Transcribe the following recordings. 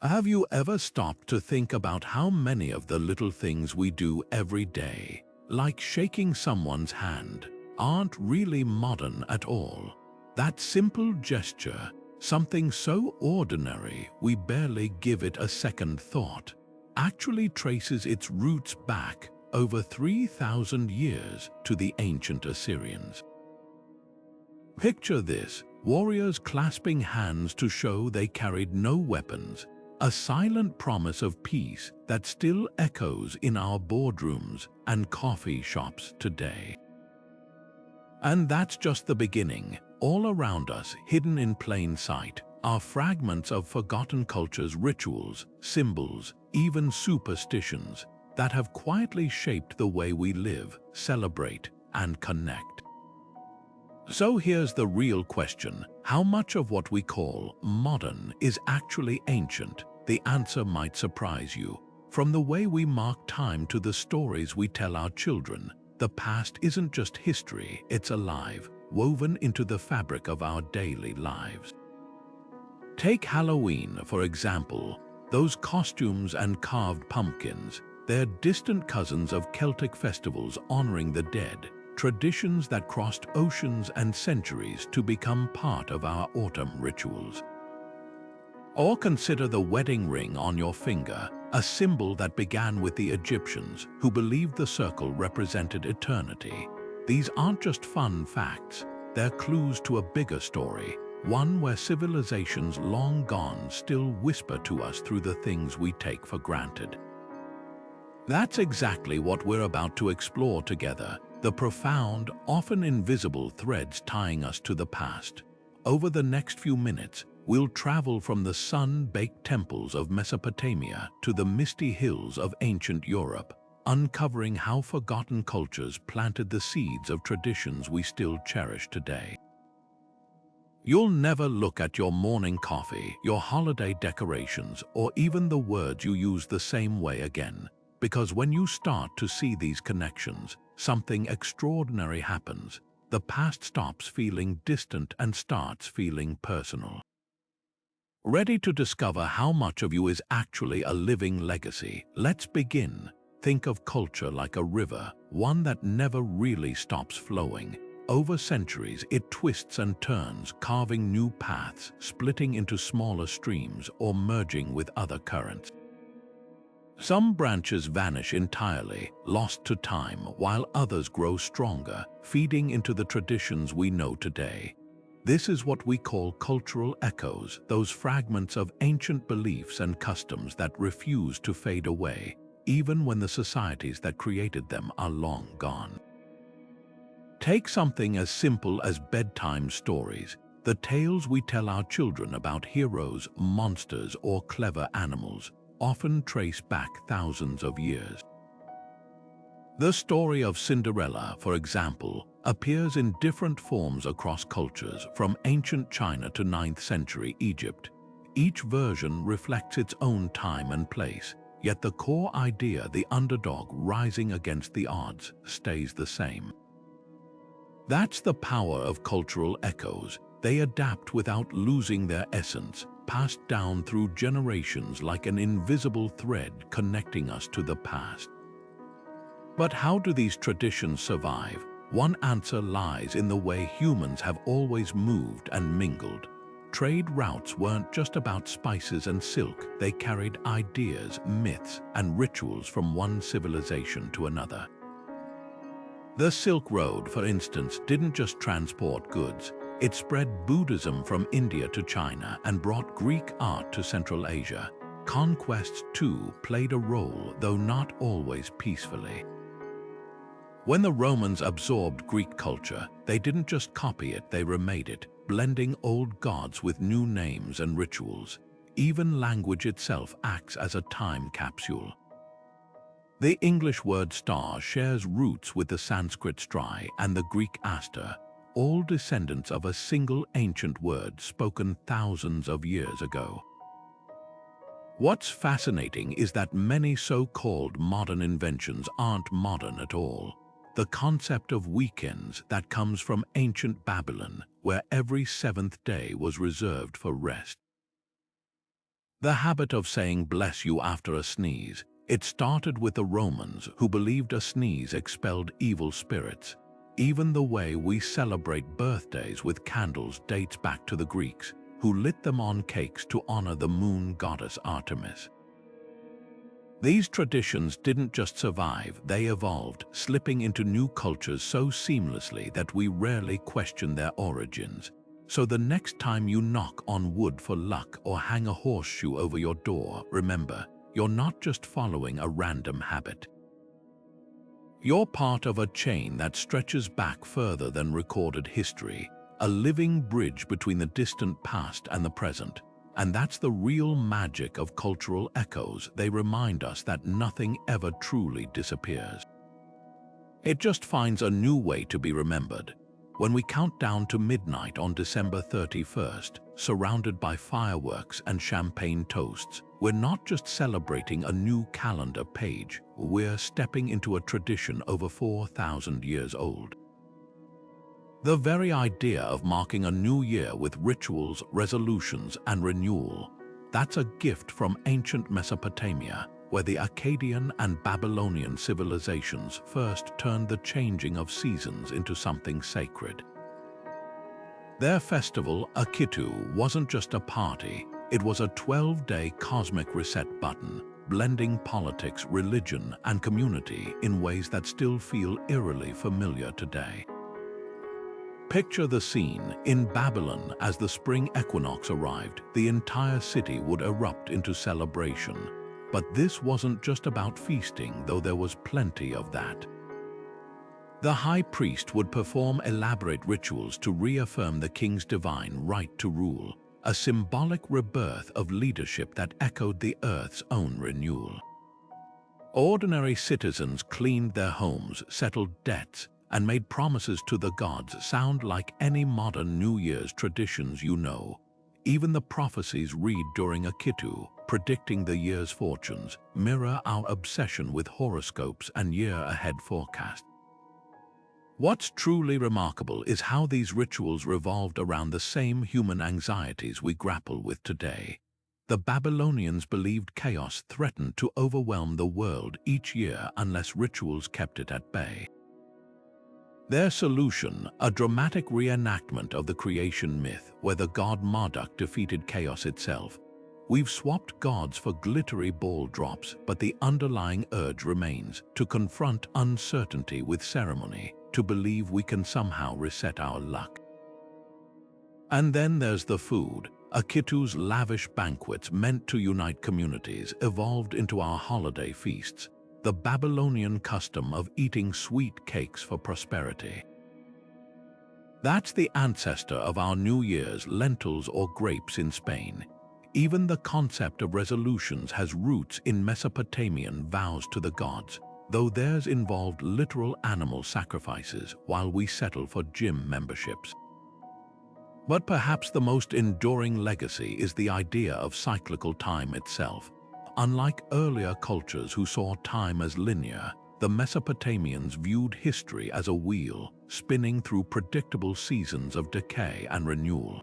Have you ever stopped to think about how many of the little things we do every day, like shaking someone's hand, aren't really modern at all? That simple gesture, something so ordinary we barely give it a second thought, actually traces its roots back over 3,000 years to the ancient Assyrians. Picture this: warriors clasping hands to show they carried no weapons, a silent promise of peace that still echoes in our boardrooms and coffee shops today. And that's just the beginning. All around us, hidden in plain sight, are fragments of forgotten cultures' rituals, symbols, even superstitions that have quietly shaped the way we live, celebrate, and connect. So here's the real question: how much of what we call modern is actually ancient? The answer might surprise you. From the way we mark time to the stories we tell our children, the past isn't just history, it's alive, woven into the fabric of our daily lives. Take Halloween, for example. Those costumes and carved pumpkins, they're distant cousins of Celtic festivals honoring the dead, traditions that crossed oceans and centuries to become part of our autumn rituals. Or consider the wedding ring on your finger, a symbol that began with the Egyptians, who believed the circle represented eternity. These aren't just fun facts, they're clues to a bigger story, one where civilizations long gone still whisper to us through the things we take for granted. That's exactly what we're about to explore together, the profound, often invisible threads tying us to the past. Over the next few minutes, we'll travel from the sun-baked temples of Mesopotamia to the misty hills of ancient Europe, uncovering how forgotten cultures planted the seeds of traditions we still cherish today. You'll never look at your morning coffee, your holiday decorations, or even the words you use the same way again, because when you start to see these connections, something extraordinary happens. The past stops feeling distant and starts feeling personal. Ready to discover how much of you is actually a living legacy? Let's begin. Think of culture like a river, one that never really stops flowing. Over centuries, it twists and turns, carving new paths, splitting into smaller streams, or merging with other currents. Some branches vanish entirely, lost to time, while others grow stronger, feeding into the traditions we know today. This is what we call cultural echoes, those fragments of ancient beliefs and customs that refuse to fade away, even when the societies that created them are long gone. Take something as simple as bedtime stories, the tales we tell our children about heroes, monsters, or clever animals, often trace back thousands of years. The story of Cinderella, for example, appears in different forms across cultures, from ancient China to 9th century Egypt. Each version reflects its own time and place, yet the core idea, the underdog rising against the odds, stays the same. That's the power of cultural echoes. They adapt without losing their essence, passed down through generations like an invisible thread connecting us to the past. But how do these traditions survive? One answer lies in the way humans have always moved and mingled. Trade routes weren't just about spices and silk, they carried ideas, myths, and rituals from one civilization to another. The Silk Road, for instance, didn't just transport goods, it spread Buddhism from India to China and brought Greek art to Central Asia. Conquests, too, played a role, though not always peacefully. When the Romans absorbed Greek culture, they didn't just copy it, they remade it, blending old gods with new names and rituals. Even language itself acts as a time capsule. The English word star shares roots with the Sanskrit strai and the Greek aster, all descendants of a single ancient word spoken thousands of years ago. What's fascinating is that many so-called modern inventions aren't modern at all. The concept of weekends that comes from ancient Babylon, where every seventh day was reserved for rest. The habit of saying bless you after a sneeze, it started with the Romans who believed a sneeze expelled evil spirits. Even the way we celebrate birthdays with candles dates back to the Greeks, who lit them on cakes to honor the moon goddess Artemis. These traditions didn't just survive, they evolved, slipping into new cultures so seamlessly that we rarely question their origins. So the next time you knock on wood for luck or hang a horseshoe over your door, remember, you're not just following a random habit. You're part of a chain that stretches back further than recorded history, a living bridge between the distant past and the present. And that's the real magic of cultural echoes. They remind us that nothing ever truly disappears. It just finds a new way to be remembered. When we count down to midnight on December 31st, surrounded by fireworks and champagne toasts, we're not just celebrating a new calendar page, we're stepping into a tradition over 4,000 years old. The very idea of marking a new year with rituals, resolutions, and renewal, that's a gift from ancient Mesopotamia, where the Akkadian and Babylonian civilizations first turned the changing of seasons into something sacred. Their festival, Akitu, wasn't just a party, it was a 12-day cosmic reset button, blending politics, religion, and community in ways that still feel eerily familiar today. Picture the scene. In Babylon, as the spring equinox arrived, the entire city would erupt into celebration. But this wasn't just about feasting, though there was plenty of that. The high priest would perform elaborate rituals to reaffirm the king's divine right to rule, a symbolic rebirth of leadership that echoed the earth's own renewal. Ordinary citizens cleaned their homes, settled debts, and made promises to the gods sound like any modern New Year's traditions you know. Even the prophecies read during Akitu, predicting the year's fortunes, mirror our obsession with horoscopes and year-ahead forecasts. What's truly remarkable is how these rituals revolved around the same human anxieties we grapple with today. The Babylonians believed chaos threatened to overwhelm the world each year unless rituals kept it at bay. Their solution, a dramatic reenactment of the creation myth where the god Marduk defeated chaos itself. We've swapped gods for glittery ball drops, but the underlying urge remains to confront uncertainty with ceremony, to believe we can somehow reset our luck. And then there's the food. Akitu's lavish banquets meant to unite communities evolved into our holiday feasts. The Babylonian custom of eating sweet cakes for prosperity. That's the ancestor of our New Year's, lentils or grapes in Spain. Even the concept of resolutions has roots in Mesopotamian vows to the gods, though theirs involved literal animal sacrifices while we settle for gym memberships. But perhaps the most enduring legacy is the idea of cyclical time itself. Unlike earlier cultures who saw time as linear, the Mesopotamians viewed history as a wheel, spinning through predictable seasons of decay and renewal.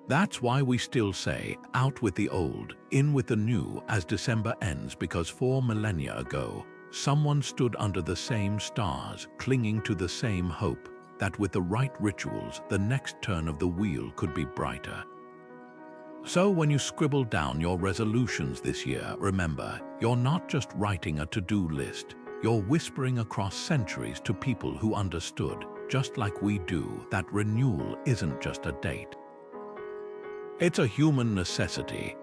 That's why we still say, out with the old, in with the new, as December ends, because 4 millennia ago, someone stood under the same stars, clinging to the same hope, that with the right rituals, the next turn of the wheel could be brighter. So when you scribble down your resolutions this year, remember, you're not just writing a to-do list, you're whispering across centuries to people who understood, just like we do, that renewal isn't just a date. It's a human necessity.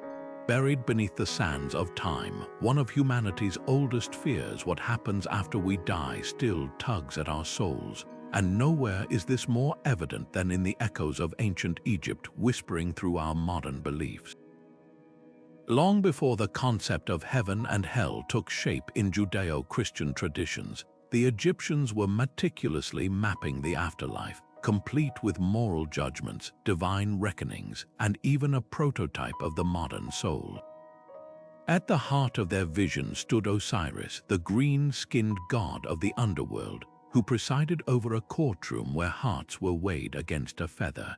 Buried beneath the sands of time, one of humanity's oldest fears, what happens after we die, still tugs at our souls. And nowhere is this more evident than in the echoes of ancient Egypt whispering through our modern beliefs. Long before the concept of heaven and hell took shape in Judeo-Christian traditions, the Egyptians were meticulously mapping the afterlife, complete with moral judgments, divine reckonings, and even a prototype of the modern soul. At the heart of their vision stood Osiris, the green-skinned god of the underworld, who presided over a courtroom where hearts were weighed against a feather.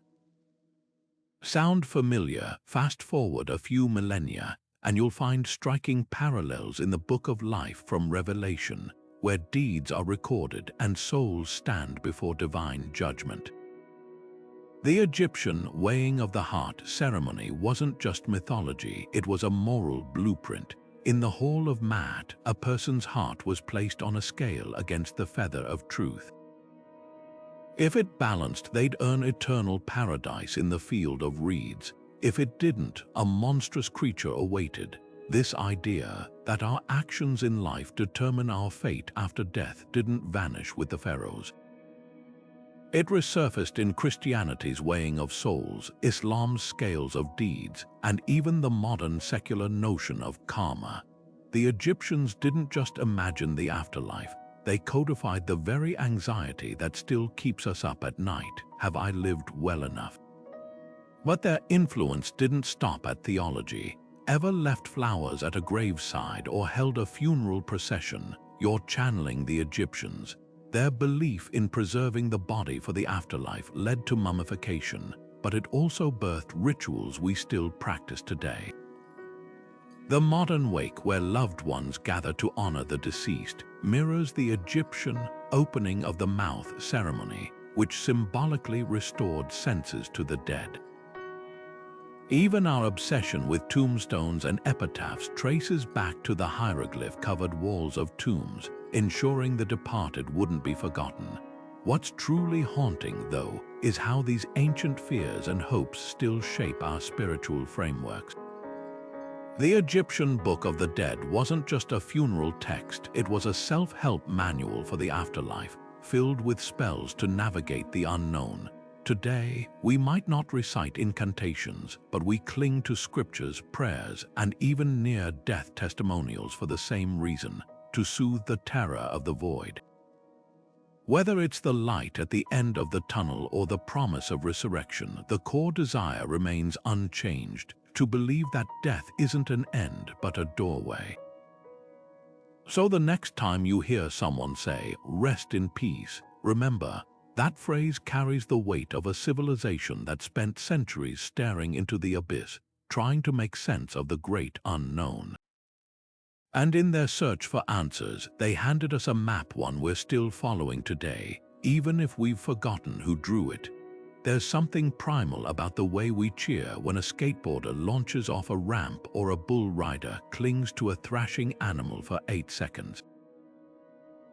Sound familiar? Fast forward a few millennia, and you'll find striking parallels in the Book of Life from Revelation, where deeds are recorded and souls stand before divine judgment. The Egyptian weighing of the heart ceremony wasn't just mythology, it was a moral blueprint. In the Hall of Maat, a person's heart was placed on a scale against the feather of truth. If it balanced, they'd earn eternal paradise in the field of reeds. If it didn't, a monstrous creature awaited. This idea that our actions in life determine our fate after death didn't vanish with the pharaohs. It resurfaced in Christianity's weighing of souls, Islam's scales of deeds, and even the modern secular notion of karma. The Egyptians didn't just imagine the afterlife, they codified the very anxiety that still keeps us up at night. Have I lived well enough? But their influence didn't stop at theology. Ever left flowers at a graveside or held a funeral procession? You're channeling the Egyptians. Their belief in preserving the body for the afterlife led to mummification, but it also birthed rituals we still practice today. The modern wake, where loved ones gather to honor the deceased, mirrors the Egyptian opening of the mouth ceremony, which symbolically restored senses to the dead. Even our obsession with tombstones and epitaphs traces back to the hieroglyph-covered walls of tombs, ensuring the departed wouldn't be forgotten. What's truly haunting, though, is how these ancient fears and hopes still shape our spiritual frameworks. The Egyptian Book of the Dead wasn't just a funeral text, it was a self-help manual for the afterlife, filled with spells to navigate the unknown. Today, we might not recite incantations, but we cling to scriptures, prayers, and even near-death testimonials for the same reason, to soothe the terror of the void. Whether it's the light at the end of the tunnel or the promise of resurrection, the core desire remains unchanged, to believe that death isn't an end but a doorway. So the next time you hear someone say, "Rest in peace," remember, that phrase carries the weight of a civilization that spent centuries staring into the abyss, trying to make sense of the great unknown. And in their search for answers, they handed us a map, one we're still following today, even if we've forgotten who drew it. There's something primal about the way we cheer when a skateboarder launches off a ramp or a bull rider clings to a thrashing animal for 8 seconds.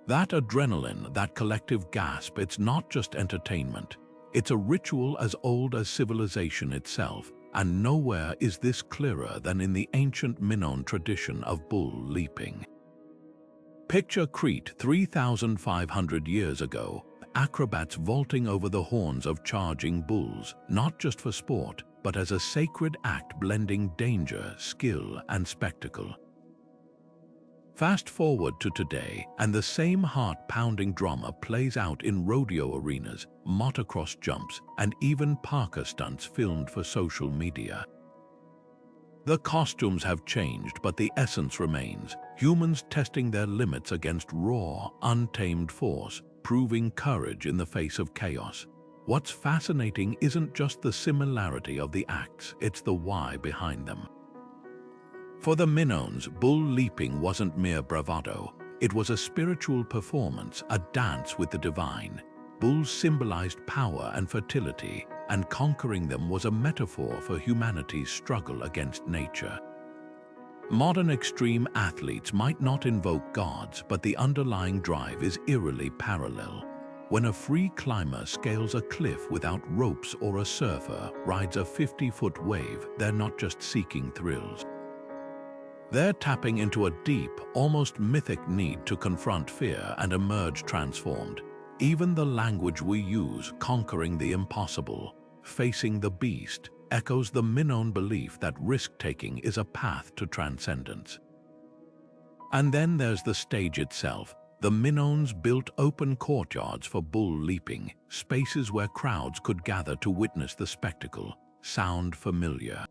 That adrenaline, that collective gasp, it's not just entertainment. It's a ritual as old as civilization itself, and nowhere is this clearer than in the ancient Minoan tradition of bull leaping. Picture Crete 3,500 years ago, acrobats vaulting over the horns of charging bulls, not just for sport, but as a sacred act blending danger, skill, and spectacle. Fast forward to today, and the same heart-pounding drama plays out in rodeo arenas, motocross jumps, and even parkour stunts filmed for social media. The costumes have changed, but the essence remains. Humans testing their limits against raw, untamed force, proving courage in the face of chaos. What's fascinating isn't just the similarity of the acts, it's the why behind them. For the Minoans, bull leaping wasn't mere bravado. It was a spiritual performance, a dance with the divine. Bulls symbolized power and fertility, and conquering them was a metaphor for humanity's struggle against nature. Modern extreme athletes might not invoke gods, but the underlying drive is eerily parallel. When a free climber scales a cliff without ropes or a surfer rides a 50-foot wave, they're not just seeking thrills. They're tapping into a deep, almost mythic need to confront fear and emerge transformed. Even the language we use, conquering the impossible, facing the beast, echoes the Minoan belief that risk-taking is a path to transcendence. And then there's the stage itself. The Minoans built open courtyards for bull leaping, spaces where crowds could gather to witness the spectacle. Sound familiar?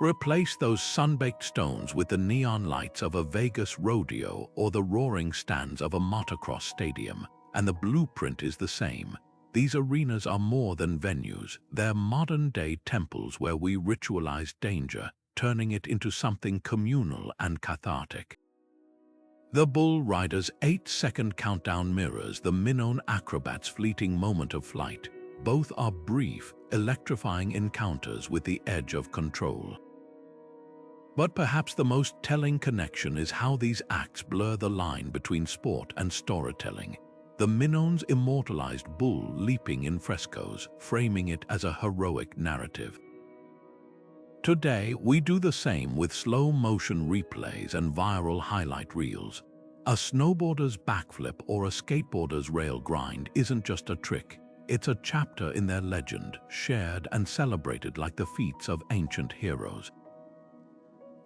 Replace those sun-baked stones with the neon lights of a Vegas rodeo or the roaring stands of a motocross stadium, and the blueprint is the same. these arenas are more than venues. They're modern-day temples where we ritualize danger, turning it into something communal and cathartic. The bull rider's 8-second countdown mirrors the Minoan acrobat's fleeting moment of flight. Both are brief, electrifying encounters with the edge of control. But perhaps the most telling connection is how these acts blur the line between sport and storytelling. The Minoans immortalized bull leaping in frescoes, framing it as a heroic narrative. Today, we do the same with slow-motion replays and viral highlight reels. A snowboarder's backflip or a skateboarder's rail grind isn't just a trick. It's a chapter in their legend, shared and celebrated like the feats of ancient heroes.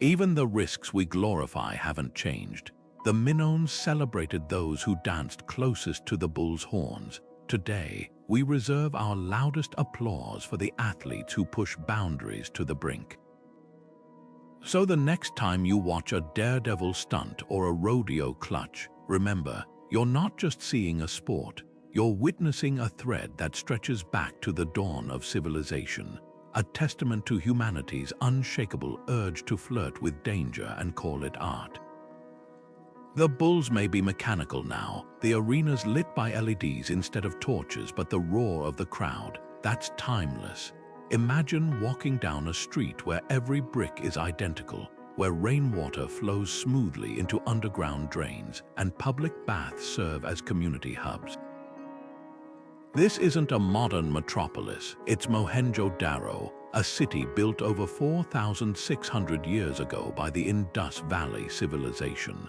Even the risks we glorify haven't changed. The Minoans celebrated those who danced closest to the bull's horns. Today, we reserve our loudest applause for the athletes who push boundaries to the brink. So the next time you watch a daredevil stunt or a rodeo clutch, remember, you're not just seeing a sport, you're witnessing a thread that stretches back to the dawn of civilization, a testament to humanity's unshakable urge to flirt with danger and call it art. The bulls may be mechanical now, the arenas lit by LEDs instead of torches, but the roar of the crowd, that's timeless. Imagine walking down a street where every brick is identical, where rainwater flows smoothly into underground drains and public baths serve as community hubs. This isn't a modern metropolis, it's Mohenjo-Daro, a city built over 4,600 years ago by the Indus Valley civilization.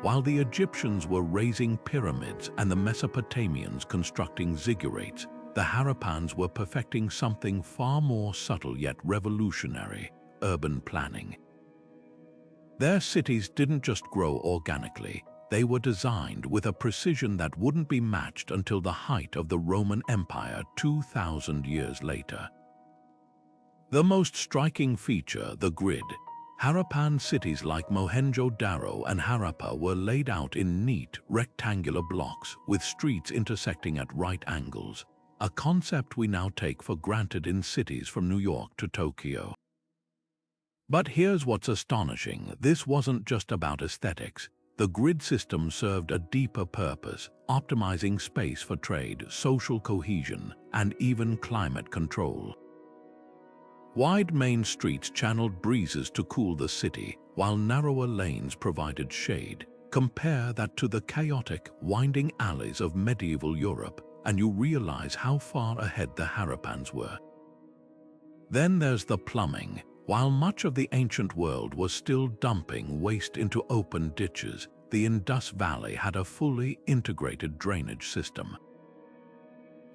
While the Egyptians were raising pyramids and the Mesopotamians constructing ziggurats, the Harappans were perfecting something far more subtle yet revolutionary: urban planning. Their cities didn't just grow organically, they were designed with a precision that wouldn't be matched until the height of the Roman Empire 2,000 years later. The most striking feature, the grid. Harappan cities like Mohenjo-Daro and Harappa were laid out in neat, rectangular blocks with streets intersecting at right angles, a concept we now take for granted in cities from New York to Tokyo. But here's what's astonishing: this wasn't just about aesthetics. The grid system served a deeper purpose, optimizing space for trade, social cohesion, and even climate control. Wide main streets channeled breezes to cool the city, while narrower lanes provided shade. Compare that to the chaotic, winding alleys of medieval Europe, and you realize how far ahead the Harappans were. Then there's the plumbing. While much of the ancient world was still dumping waste into open ditches, the Indus Valley had a fully integrated drainage system.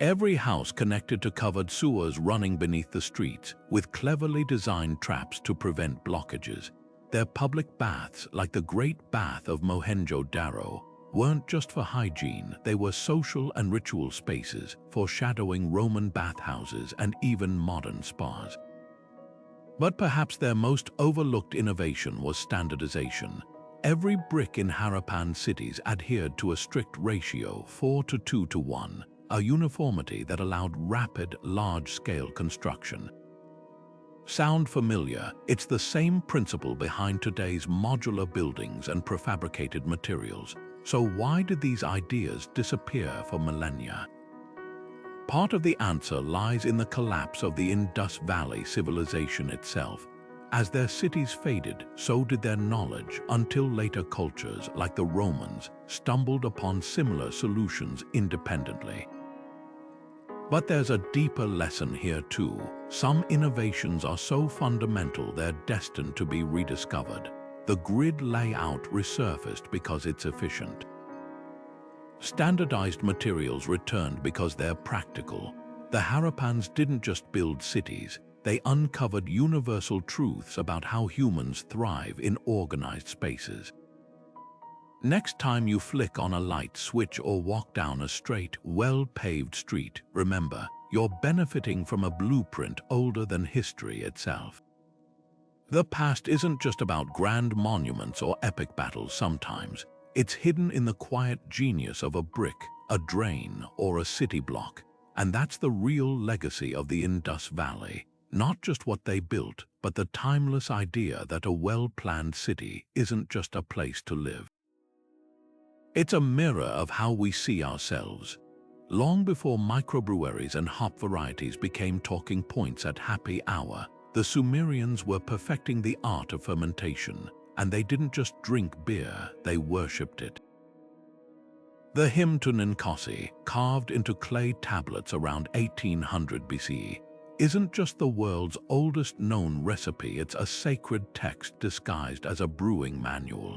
Every house connected to covered sewers running beneath the streets, with cleverly designed traps to prevent blockages. Their public baths, like the Great Bath of Mohenjo-Daro, weren't just for hygiene, they were social and ritual spaces, foreshadowing Roman bathhouses and even modern spas. But perhaps their most overlooked innovation was standardization. Every brick in Harappan cities adhered to a strict ratio, 4:2:1, a uniformity that allowed rapid, large-scale construction. Sound familiar? It's the same principle behind today's modular buildings and prefabricated materials. So why did these ideas disappear for millennia? Part of the answer lies in the collapse of the Indus Valley civilization itself. As their cities faded, so did their knowledge, until later cultures, like the Romans, stumbled upon similar solutions independently. But there's a deeper lesson here too. Some innovations are so fundamental they're destined to be rediscovered. The grid layout resurfaced because it's efficient. Standardized materials returned because they're practical. The Harappans didn't just build cities, they uncovered universal truths about how humans thrive in organized spaces. Next time you flick on a light switch or walk down a straight, well-paved street, remember, you're benefiting from a blueprint older than history itself. The past isn't just about grand monuments or epic battles sometimes. It's hidden in the quiet genius of a brick, a drain, or a city block. And that's the real legacy of the Indus Valley. Not just what they built, but the timeless idea that a well-planned city isn't just a place to live. It's a mirror of how we see ourselves. Long before microbreweries and hop varieties became talking points at happy hour, the Sumerians were perfecting the art of fermentation, and they didn't just drink beer, they worshipped it. The hymn to Ninkasi, carved into clay tablets around 1800 BCE, isn't just the world's oldest known recipe, it's a sacred text disguised as a brewing manual.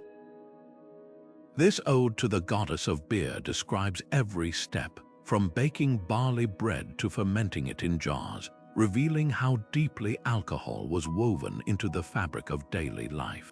This ode to the goddess of beer describes every step, from baking barley bread to fermenting it in jars, revealing how deeply alcohol was woven into the fabric of daily life.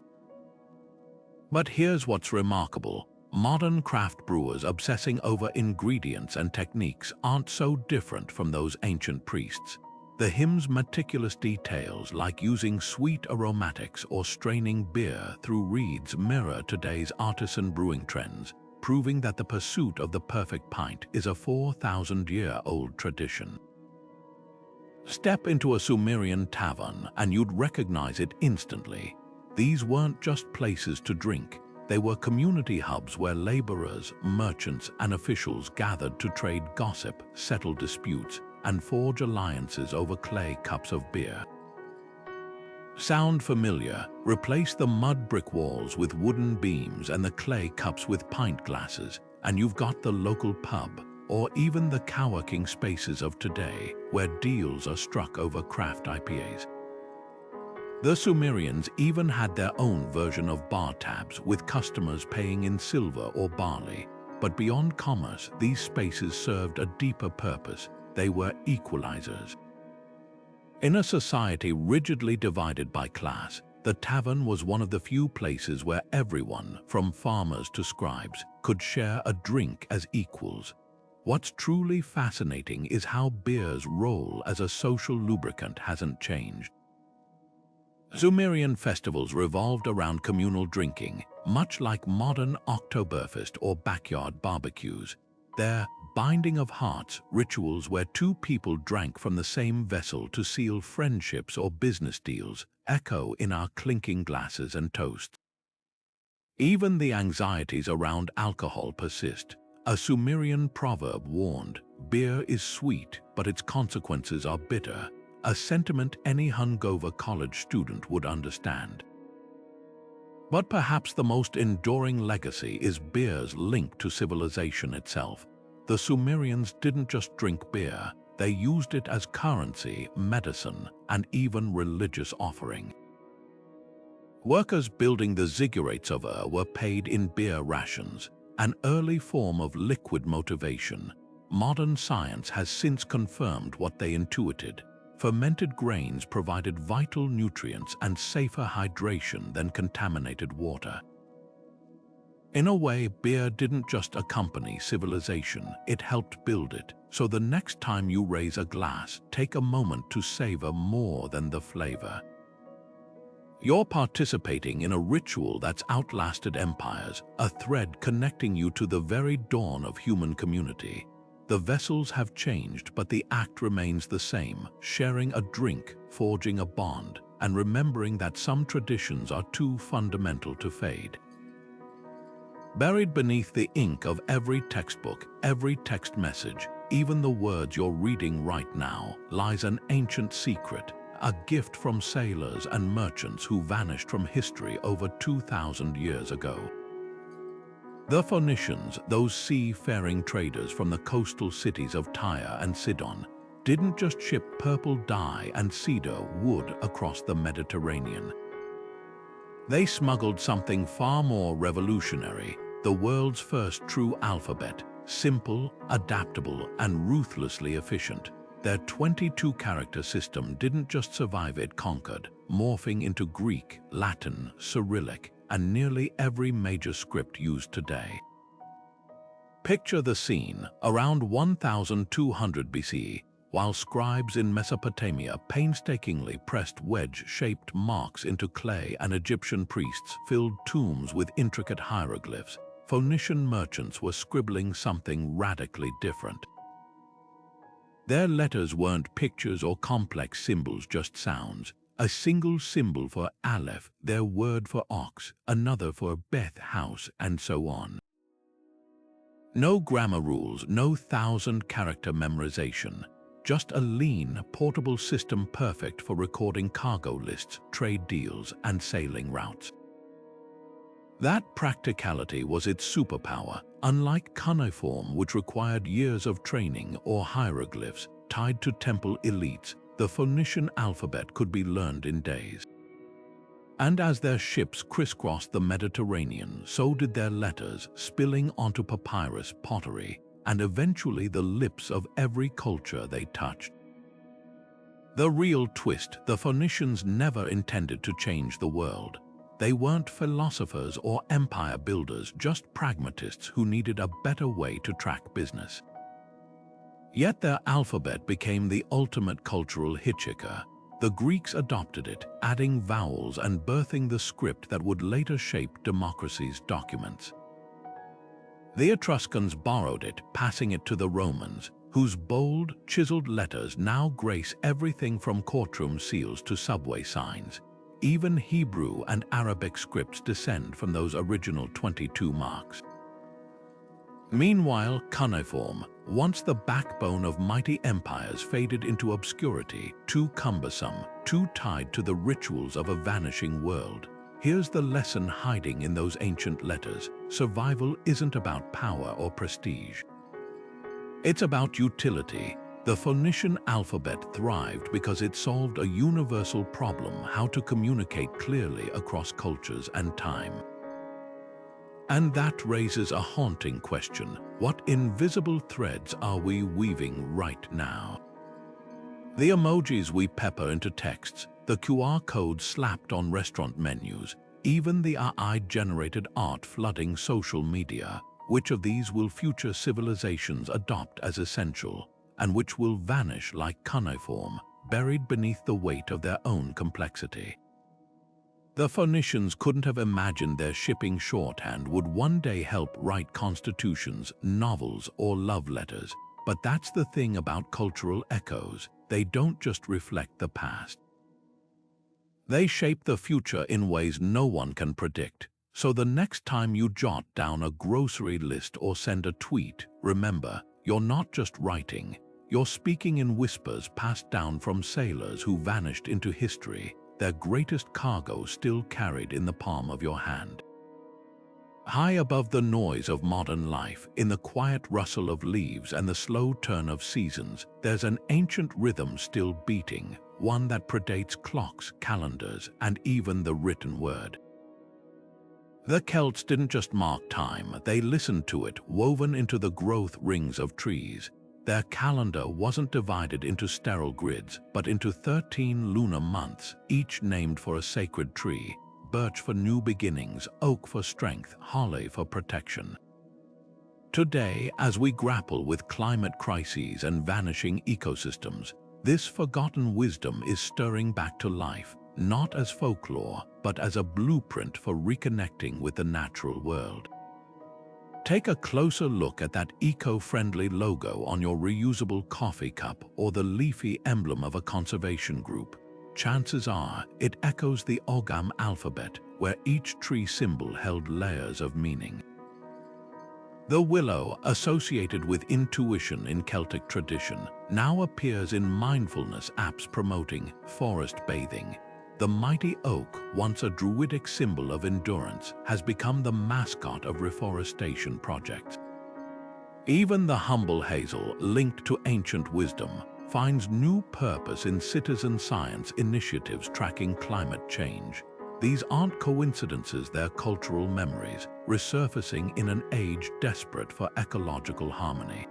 But here's what's remarkable. Modern craft brewers obsessing over ingredients and techniques aren't so different from those ancient priests. The hymn's meticulous details, like using sweet aromatics or straining beer through reeds, mirror today's artisan brewing trends, proving that the pursuit of the perfect pint is a 4,000-year-old tradition. Step into a Sumerian tavern and you'd recognize it instantly. These weren't just places to drink. They were community hubs where laborers, merchants, and officials gathered to trade gossip, settle disputes, and forge alliances over clay cups of beer. Sound familiar? Replace the mud brick walls with wooden beams and the clay cups with pint glasses, and you've got the local pub, or even the coworking spaces of today, where deals are struck over craft IPAs. The Sumerians even had their own version of bar tabs, with customers paying in silver or barley. But beyond commerce, these spaces served a deeper purpose. They were equalizers. In a society rigidly divided by class, the tavern was one of the few places where everyone, from farmers to scribes, could share a drink as equals. What's truly fascinating is how beer's role as a social lubricant hasn't changed. Sumerian festivals revolved around communal drinking, much like modern Oktoberfest or backyard barbecues. Their binding of hearts rituals where two people drank from the same vessel to seal friendships or business deals echo in our clinking glasses and toasts. Even the anxieties around alcohol persist. A Sumerian proverb warned, "Beer is sweet, but its consequences are bitter," a sentiment any hungover college student would understand. But perhaps the most enduring legacy is beer's link to civilization itself. The Sumerians didn't just drink beer, they used it as currency, medicine, and even religious offering. Workers building the ziggurats of Ur were paid in beer rations, an early form of liquid motivation. Modern science has since confirmed what they intuited. Fermented grains provided vital nutrients and safer hydration than contaminated water. In a way, beer didn't just accompany civilization, it helped build it. So the next time you raise a glass, take a moment to savor more than the flavor. You're participating in a ritual that's outlasted empires, a thread connecting you to the very dawn of human community. The vessels have changed, but the act remains the same, sharing a drink, forging a bond, and remembering that some traditions are too fundamental to fade. Buried beneath the ink of every textbook, every text message, even the words you're reading right now, lies an ancient secret, a gift from sailors and merchants who vanished from history over 2,000 years ago. The Phoenicians, those seafaring traders from the coastal cities of Tyre and Sidon, didn't just ship purple dye and cedar wood across the Mediterranean. They smuggled something far more revolutionary, the world's first true alphabet, simple, adaptable, and ruthlessly efficient. Their 22-character system didn't just survive, it conquered, morphing into Greek, Latin, Cyrillic, and nearly every major script used today. Picture the scene, around 1200 BCE, while scribes in Mesopotamia painstakingly pressed wedge-shaped marks into clay and Egyptian priests filled tombs with intricate hieroglyphs, Phoenician merchants were scribbling something radically different. Their letters weren't pictures or complex symbols, just sounds. A single symbol for Aleph, their word for ox, another for Beth house, and so on. No grammar rules, no 1,000-character memorization. Just a lean, portable system perfect for recording cargo lists, trade deals, and sailing routes. That practicality was its superpower, unlike cuneiform, which required years of training, or hieroglyphs tied to temple elites. The Phoenician alphabet could be learned in days. And as their ships crisscrossed the Mediterranean, so did their letters, spilling onto papyrus, pottery, and eventually the lips of every culture they touched. The real twist: the Phoenicians never intended to change the world. They weren't philosophers or empire builders, just pragmatists who needed a better way to track business. Yet their alphabet became the ultimate cultural hitchhiker. The Greeks adopted it, adding vowels and birthing the script that would later shape democracy's documents. The Etruscans borrowed it, passing it to the Romans, whose bold, chiseled letters now grace everything from courtroom seals to subway signs. Even Hebrew and Arabic scripts descend from those original 22 marks. Meanwhile, cuneiform, once the backbone of mighty empires, faded into obscurity, too cumbersome, too tied to the rituals of a vanishing world. Here's the lesson hiding in those ancient letters: survival isn't about power or prestige. It's about utility. The Phoenician alphabet thrived because it solved a universal problem: how to communicate clearly across cultures and time. And that raises a haunting question: what invisible threads are we weaving right now? The emojis we pepper into texts, the QR codes slapped on restaurant menus, even the AI-generated art flooding social media. Which of these will future civilizations adopt as essential, and which will vanish like cuneiform, buried beneath the weight of their own complexity? The Phoenicians couldn't have imagined their shipping shorthand would one day help write constitutions, novels, or love letters. But that's the thing about cultural echoes: they don't just reflect the past. They shape the future in ways no one can predict. So the next time you jot down a grocery list or send a tweet, remember, you're not just writing, you're speaking in whispers passed down from sailors who vanished into history, their greatest cargo still carried in the palm of your hand. High above the noise of modern life, in the quiet rustle of leaves and the slow turn of seasons, there's an ancient rhythm still beating, one that predates clocks, calendars, and even the written word. The Celts didn't just mark time, they listened to it, woven into the growth rings of trees. Their calendar wasn't divided into sterile grids, but into 13 lunar months, each named for a sacred tree: birch for new beginnings, oak for strength, holly for protection. Today, as we grapple with climate crises and vanishing ecosystems, this forgotten wisdom is stirring back to life, not as folklore, but as a blueprint for reconnecting with the natural world. Take a closer look at that eco-friendly logo on your reusable coffee cup, or the leafy emblem of a conservation group. Chances are it echoes the Ogham alphabet, where each tree symbol held layers of meaning. The willow, associated with intuition in Celtic tradition, now appears in mindfulness apps promoting forest bathing. The mighty oak, once a druidic symbol of endurance, has become the mascot of reforestation projects. Even the humble hazel, linked to ancient wisdom, finds new purpose in citizen science initiatives tracking climate change. These aren't coincidences, they're cultural memories, resurfacing in an age desperate for ecological harmony.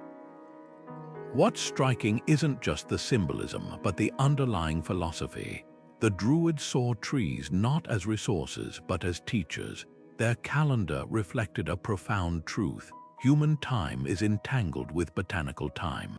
What's striking isn't just the symbolism, but the underlying philosophy. The Druids saw trees not as resources, but as teachers. Their calendar reflected a profound truth: human time is entangled with botanical time.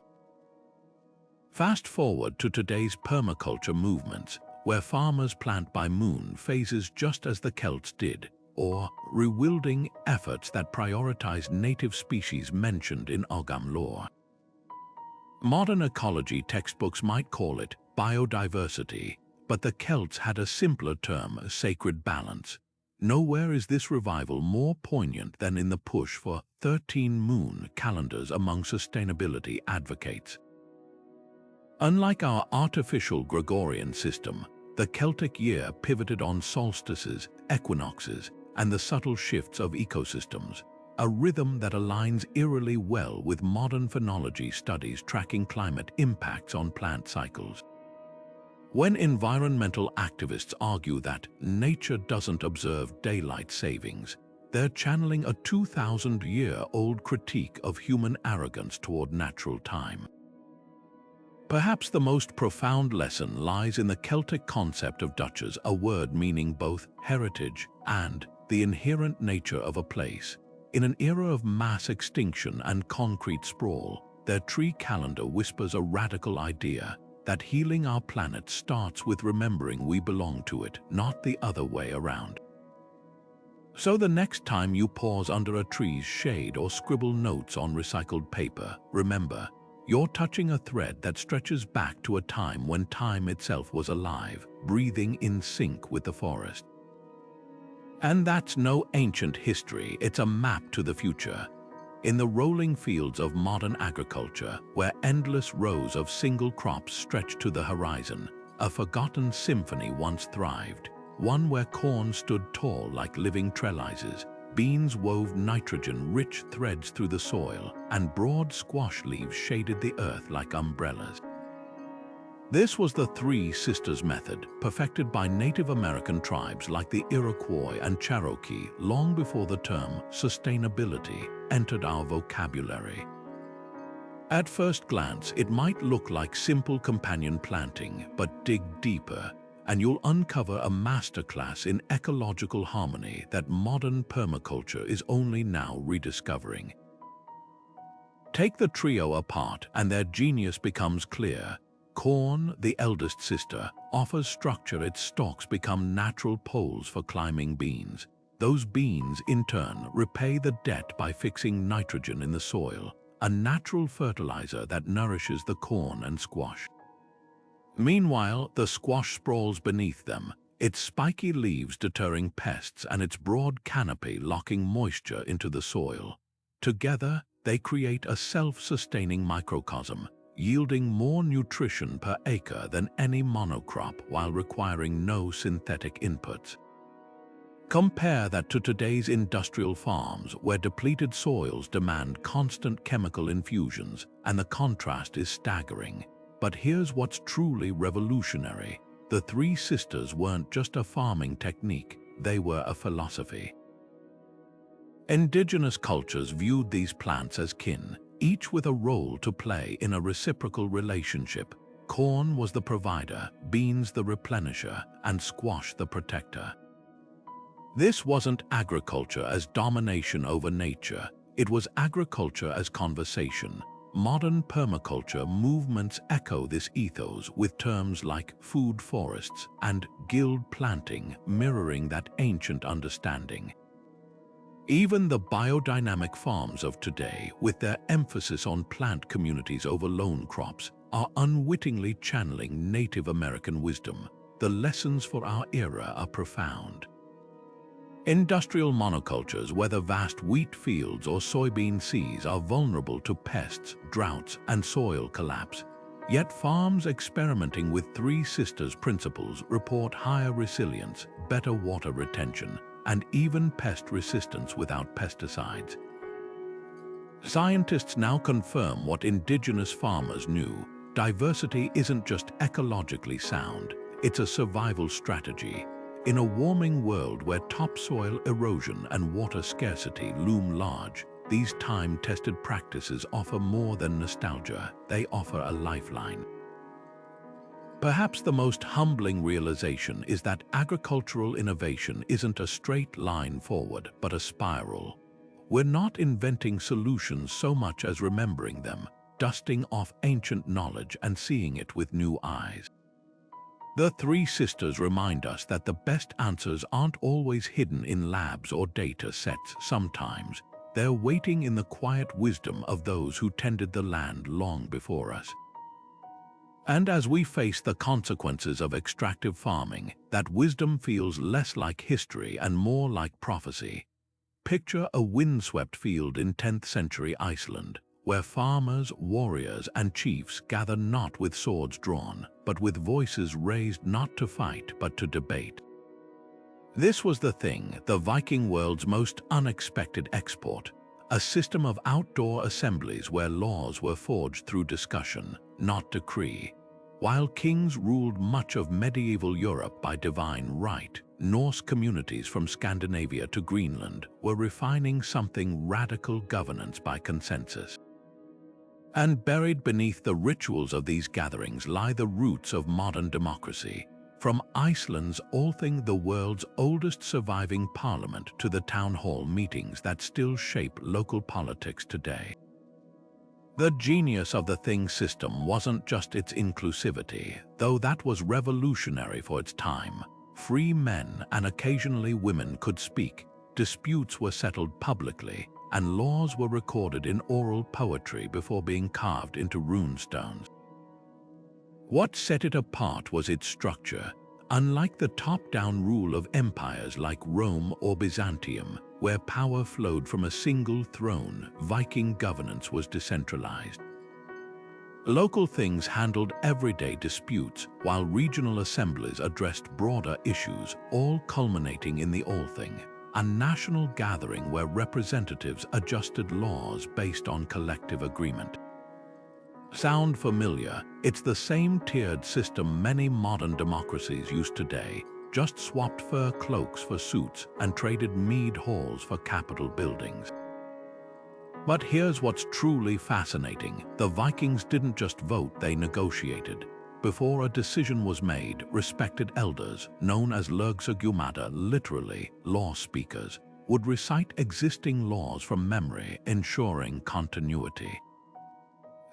Fast forward to today's permaculture movements, where farmers plant by moon phases just as the Celts did, or rewilding efforts that prioritize native species mentioned in Ogham lore. Modern ecology textbooks might call it biodiversity, but the Celts had a simpler term, sacred balance. Nowhere is this revival more poignant than in the push for 13-moon calendars among sustainability advocates. Unlike our artificial Gregorian system, the Celtic year pivoted on solstices, equinoxes, and the subtle shifts of ecosystems, a rhythm that aligns eerily well with modern phenology studies tracking climate impacts on plant cycles. When environmental activists argue that nature doesn't observe daylight savings, they're channeling a 2,000-year-old critique of human arrogance toward natural time. Perhaps the most profound lesson lies in the Celtic concept of duchas, a word meaning both heritage and the inherent nature of a place. In an era of mass extinction and concrete sprawl, their tree calendar whispers a radical idea that healing our planet starts with remembering we belong to it, not the other way around. So the next time you pause under a tree's shade or scribble notes on recycled paper, remember, you're touching a thread that stretches back to a time when time itself was alive, breathing in sync with the forest. And that's no ancient history, it's a map to the future. In the rolling fields of modern agriculture, where endless rows of single crops stretch to the horizon, a forgotten symphony once thrived, one where corn stood tall like living trellises, beans wove nitrogen-rich threads through the soil, and broad squash leaves shaded the earth like umbrellas. This was the Three Sisters method, perfected by Native American tribes like the Iroquois and Cherokee long before the term sustainability entered our vocabulary. At first glance, it might look like simple companion planting, but dig deeper, and you'll uncover a masterclass in ecological harmony that modern permaculture is only now rediscovering. Take the trio apart, and their genius becomes clear. Corn, the eldest sister, offers structure. Its stalks become natural poles for climbing beans. Those beans, in turn, repay the debt by fixing nitrogen in the soil, a natural fertilizer that nourishes the corn and squash. Meanwhile, the squash sprawls beneath them, its spiky leaves deterring pests and its broad canopy locking moisture into the soil. Together, they create a self-sustaining microcosm, yielding more nutrition per acre than any monocrop while requiring no synthetic inputs. Compare that to today's industrial farms where depleted soils demand constant chemical infusions, and the contrast is staggering. But here's what's truly revolutionary. The Three Sisters weren't just a farming technique, they were a philosophy. Indigenous cultures viewed these plants as kin, each with a role to play in a reciprocal relationship. Corn was the provider, beans the replenisher, and squash the protector. This wasn't agriculture as domination over nature, it was agriculture as conversation. Modern permaculture movements echo this ethos with terms like food forests and guild planting, mirroring that ancient understanding. Even the biodynamic farms of today, with their emphasis on plant communities over lone crops, are unwittingly channeling Native American wisdom. The lessons for our era are profound. Industrial monocultures, whether vast wheat fields or soybean seas, are vulnerable to pests, droughts, and soil collapse. Yet farms experimenting with Three Sisters principles report higher resilience, better water retention, and even pest resistance without pesticides. Scientists now confirm what indigenous farmers knew. Diversity isn't just ecologically sound, it's a survival strategy. In a warming world where topsoil erosion and water scarcity loom large, these time-tested practices offer more than nostalgia, they offer a lifeline. Perhaps the most humbling realization is that agricultural innovation isn't a straight line forward, but a spiral. We're not inventing solutions so much as remembering them, dusting off ancient knowledge and seeing it with new eyes. The Three Sisters remind us that the best answers aren't always hidden in labs or data sets. Sometimes they're waiting in the quiet wisdom of those who tended the land long before us. And as we face the consequences of extractive farming, that wisdom feels less like history and more like prophecy. Picture a windswept field in 10th century Iceland, where farmers, warriors, and chiefs gather not with swords drawn, but with voices raised not to fight but to debate. This was the thing, the Viking world's most unexpected export, a system of outdoor assemblies where laws were forged through discussion, not decree. While kings ruled much of medieval Europe by divine right, Norse communities from Scandinavia to Greenland were refining something radical: governance by consensus. And buried beneath the rituals of these gatherings lie the roots of modern democracy, from Iceland's Althing, the world's oldest surviving parliament, to the town hall meetings that still shape local politics today. The genius of the Thing system wasn't just its inclusivity, though that was revolutionary for its time. Free men and occasionally women could speak, disputes were settled publicly, and laws were recorded in oral poetry before being carved into rune stones. What set it apart was its structure. Unlike the top-down rule of empires like Rome or Byzantium, where power flowed from a single throne, Viking governance was decentralized. Local things handled everyday disputes, while regional assemblies addressed broader issues, all culminating in the Althing, a national gathering where representatives adjusted laws based on collective agreement. Sound familiar? It's the same tiered system many modern democracies use today, just swapped fur cloaks for suits and traded mead halls for capitol buildings. But here's what's truly fascinating. The Vikings didn't just vote, they negotiated. Before a decision was made, respected elders, known as lögsögumæður, literally law speakers, would recite existing laws from memory, ensuring continuity.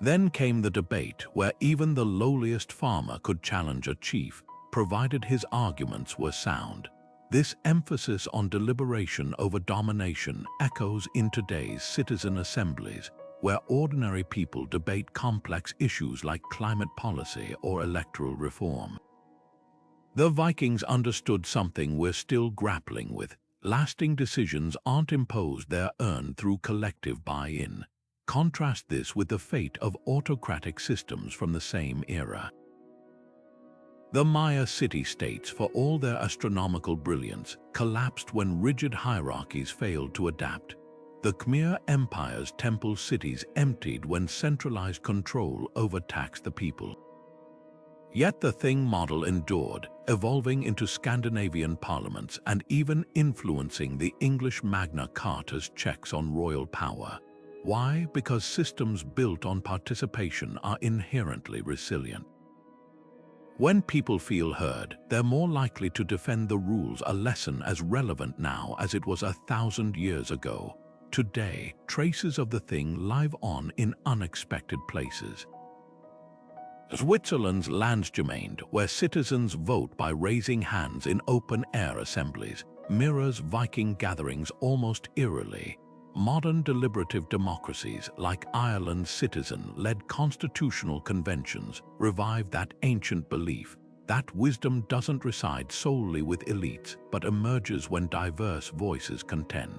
Then came the debate, where even the lowliest farmer could challenge a chief, provided his arguments were sound. This emphasis on deliberation over domination echoes in today's citizen assemblies, where ordinary people debate complex issues like climate policy or electoral reform. The Vikings understood something we're still grappling with. Lasting decisions aren't imposed, they're earned through collective buy-in. Contrast this with the fate of autocratic systems from the same era. The Maya city-states, for all their astronomical brilliance, collapsed when rigid hierarchies failed to adapt. The Khmer Empire's temple cities emptied when centralized control overtaxed the people. Yet the Thing model endured, evolving into Scandinavian parliaments and even influencing the English Magna Carta's checks on royal power. Why? Because systems built on participation are inherently resilient. When people feel heard, they're more likely to defend the rules, a lesson as relevant now as it was 1,000 years ago. Today, traces of the Thing live on in unexpected places. Switzerland's Landsgemeinde, where citizens vote by raising hands in open-air assemblies, mirrors Viking gatherings almost eerily. Modern deliberative democracies like Ireland's citizen-led constitutional conventions revive that ancient belief that wisdom doesn't reside solely with elites but emerges when diverse voices contend.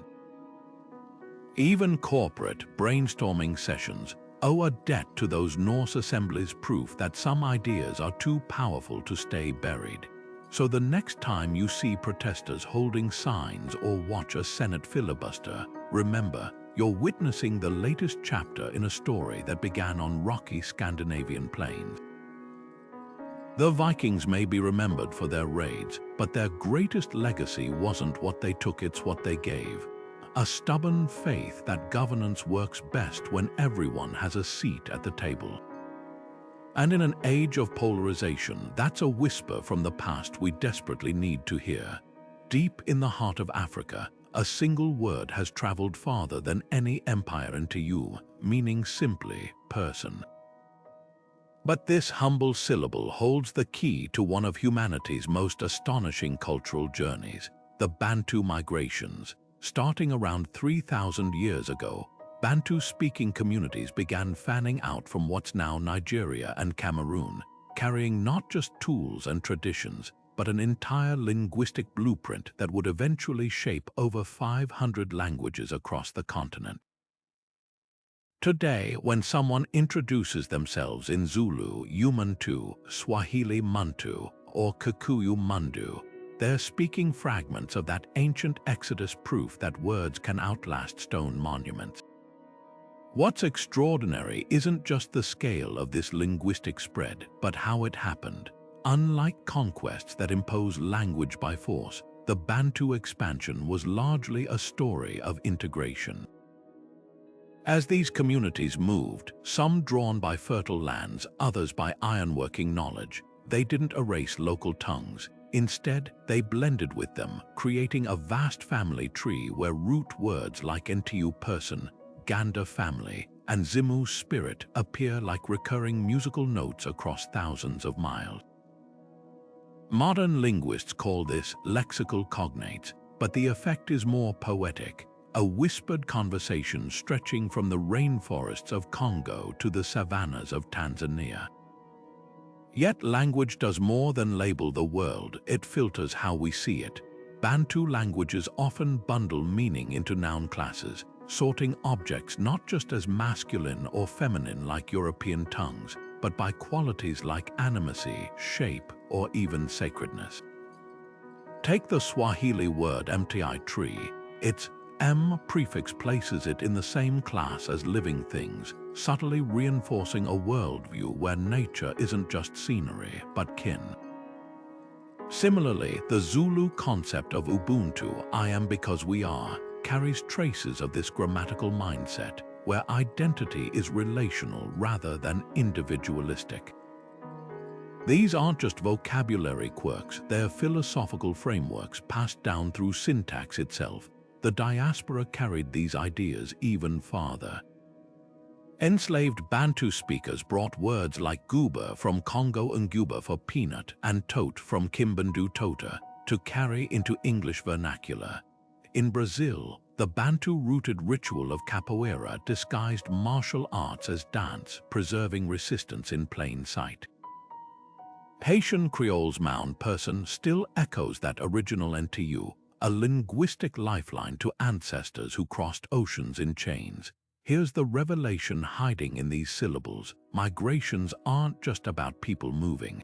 Even corporate brainstorming sessions owe a debt to those Norse assemblies, proof that some ideas are too powerful to stay buried. So the next time you see protesters holding signs or watch a Senate filibuster, remember, you're witnessing the latest chapter in a story that began on rocky Scandinavian plains. The Vikings may be remembered for their raids, but their greatest legacy wasn't what they took, it's what they gave. A stubborn faith that governance works best when everyone has a seat at the table. And in an age of polarization, that's a whisper from the past we desperately need to hear. Deep in the heart of Africa, a single word has traveled farther than any empire into you, meaning simply person. But this humble syllable holds the key to one of humanity's most astonishing cultural journeys, the Bantu migrations. Starting around 3,000 years ago, Bantu-speaking communities began fanning out from what's now Nigeria and Cameroon, carrying not just tools and traditions, but an entire linguistic blueprint that would eventually shape over 500 languages across the continent. Today, when someone introduces themselves in Zulu, Umuntu, Swahili Muntu, or Kikuyu Mundu, they're speaking fragments of that ancient Exodus proof that words can outlast stone monuments. What's extraordinary isn't just the scale of this linguistic spread, but how it happened. Unlike conquests that impose language by force, the Bantu expansion was largely a story of integration. As these communities moved, some drawn by fertile lands, others by ironworking knowledge, they didn't erase local tongues. Instead, they blended with them, creating a vast family tree where root words like Ntu person, Ganda family, and Zimu spirit appear like recurring musical notes across thousands of miles. Modern linguists call this lexical cognates, but the effect is more poetic, a whispered conversation stretching from the rainforests of Congo to the savannas of Tanzania. Yet language does more than label the world, it filters how we see it. Bantu languages often bundle meaning into noun classes, sorting objects not just as masculine or feminine like European tongues, but by qualities like animacy, shape, or even sacredness. Take the Swahili word mti tree. Its M prefix places it in the same class as living things, subtly reinforcing a worldview where nature isn't just scenery, but kin. Similarly, the Zulu concept of Ubuntu, I am because we are, carries traces of this grammatical mindset, where identity is relational rather than individualistic. These aren't just vocabulary quirks, they're philosophical frameworks passed down through syntax itself. The diaspora carried these ideas even farther. Enslaved Bantu speakers brought words like guba from Congo Nguba for peanut and tote from Kimbandu tota to carry into English vernacular. In Brazil, the Bantu-rooted ritual of capoeira disguised martial arts as dance, preserving resistance in plain sight. Haitian Creole's Mound person still echoes that original NTU, a linguistic lifeline to ancestors who crossed oceans in chains. Here's the revelation hiding in these syllables. Migrations aren't just about people moving.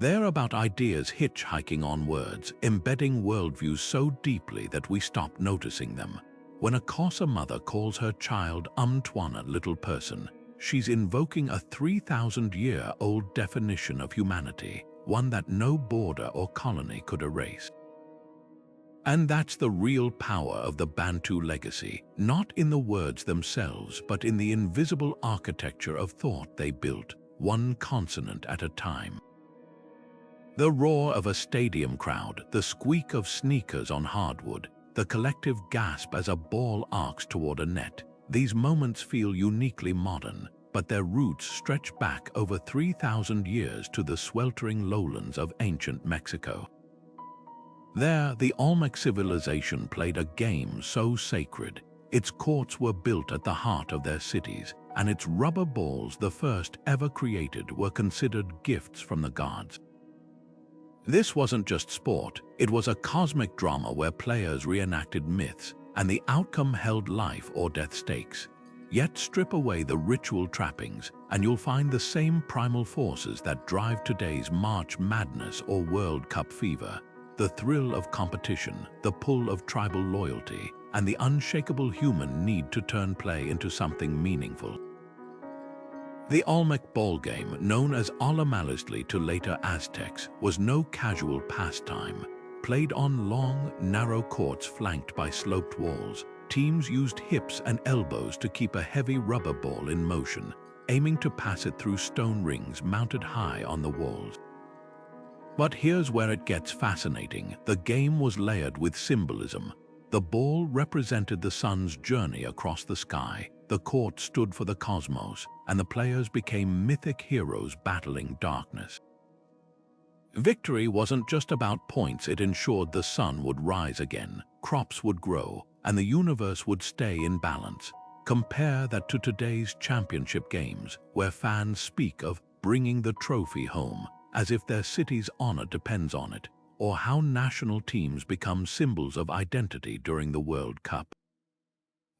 They're about ideas hitchhiking on words, embedding worldviews so deeply that we stop noticing them. When a Xhosa mother calls her child Umntwana little person, she's invoking a 3,000-year-old definition of humanity, one that no border or colony could erase. And that's the real power of the Bantu legacy, not in the words themselves, but in the invisible architecture of thought they built, one consonant at a time. The roar of a stadium crowd, the squeak of sneakers on hardwood, the collective gasp as a ball arcs toward a net, these moments feel uniquely modern, but their roots stretch back over 3,000 years to the sweltering lowlands of ancient Mexico. There, the Olmec civilization played a game so sacred. Its courts were built at the heart of their cities, and its rubber balls, the first ever created, were considered gifts from the gods. This wasn't just sport, it was a cosmic drama where players reenacted myths, and the outcome held life or death stakes. Yet strip away the ritual trappings, and you'll find the same primal forces that drive today's March Madness or World Cup fever. The thrill of competition, the pull of tribal loyalty, and the unshakable human need to turn play into something meaningful. The Olmec ballgame, known as Olamalisli to later Aztecs, was no casual pastime. Played on long, narrow courts flanked by sloped walls, teams used hips and elbows to keep a heavy rubber ball in motion, aiming to pass it through stone rings mounted high on the walls. But here's where it gets fascinating. The game was layered with symbolism. The ball represented the sun's journey across the sky, the court stood for the cosmos, and the players became mythic heroes battling darkness. Victory wasn't just about points, it ensured the sun would rise again. crops would grow and the universe would stay in balance. Compare that to today's championship games, where fans speak of bringing the trophy home as if their city's honor depends on it, or how national teams become symbols of identity during the World Cup.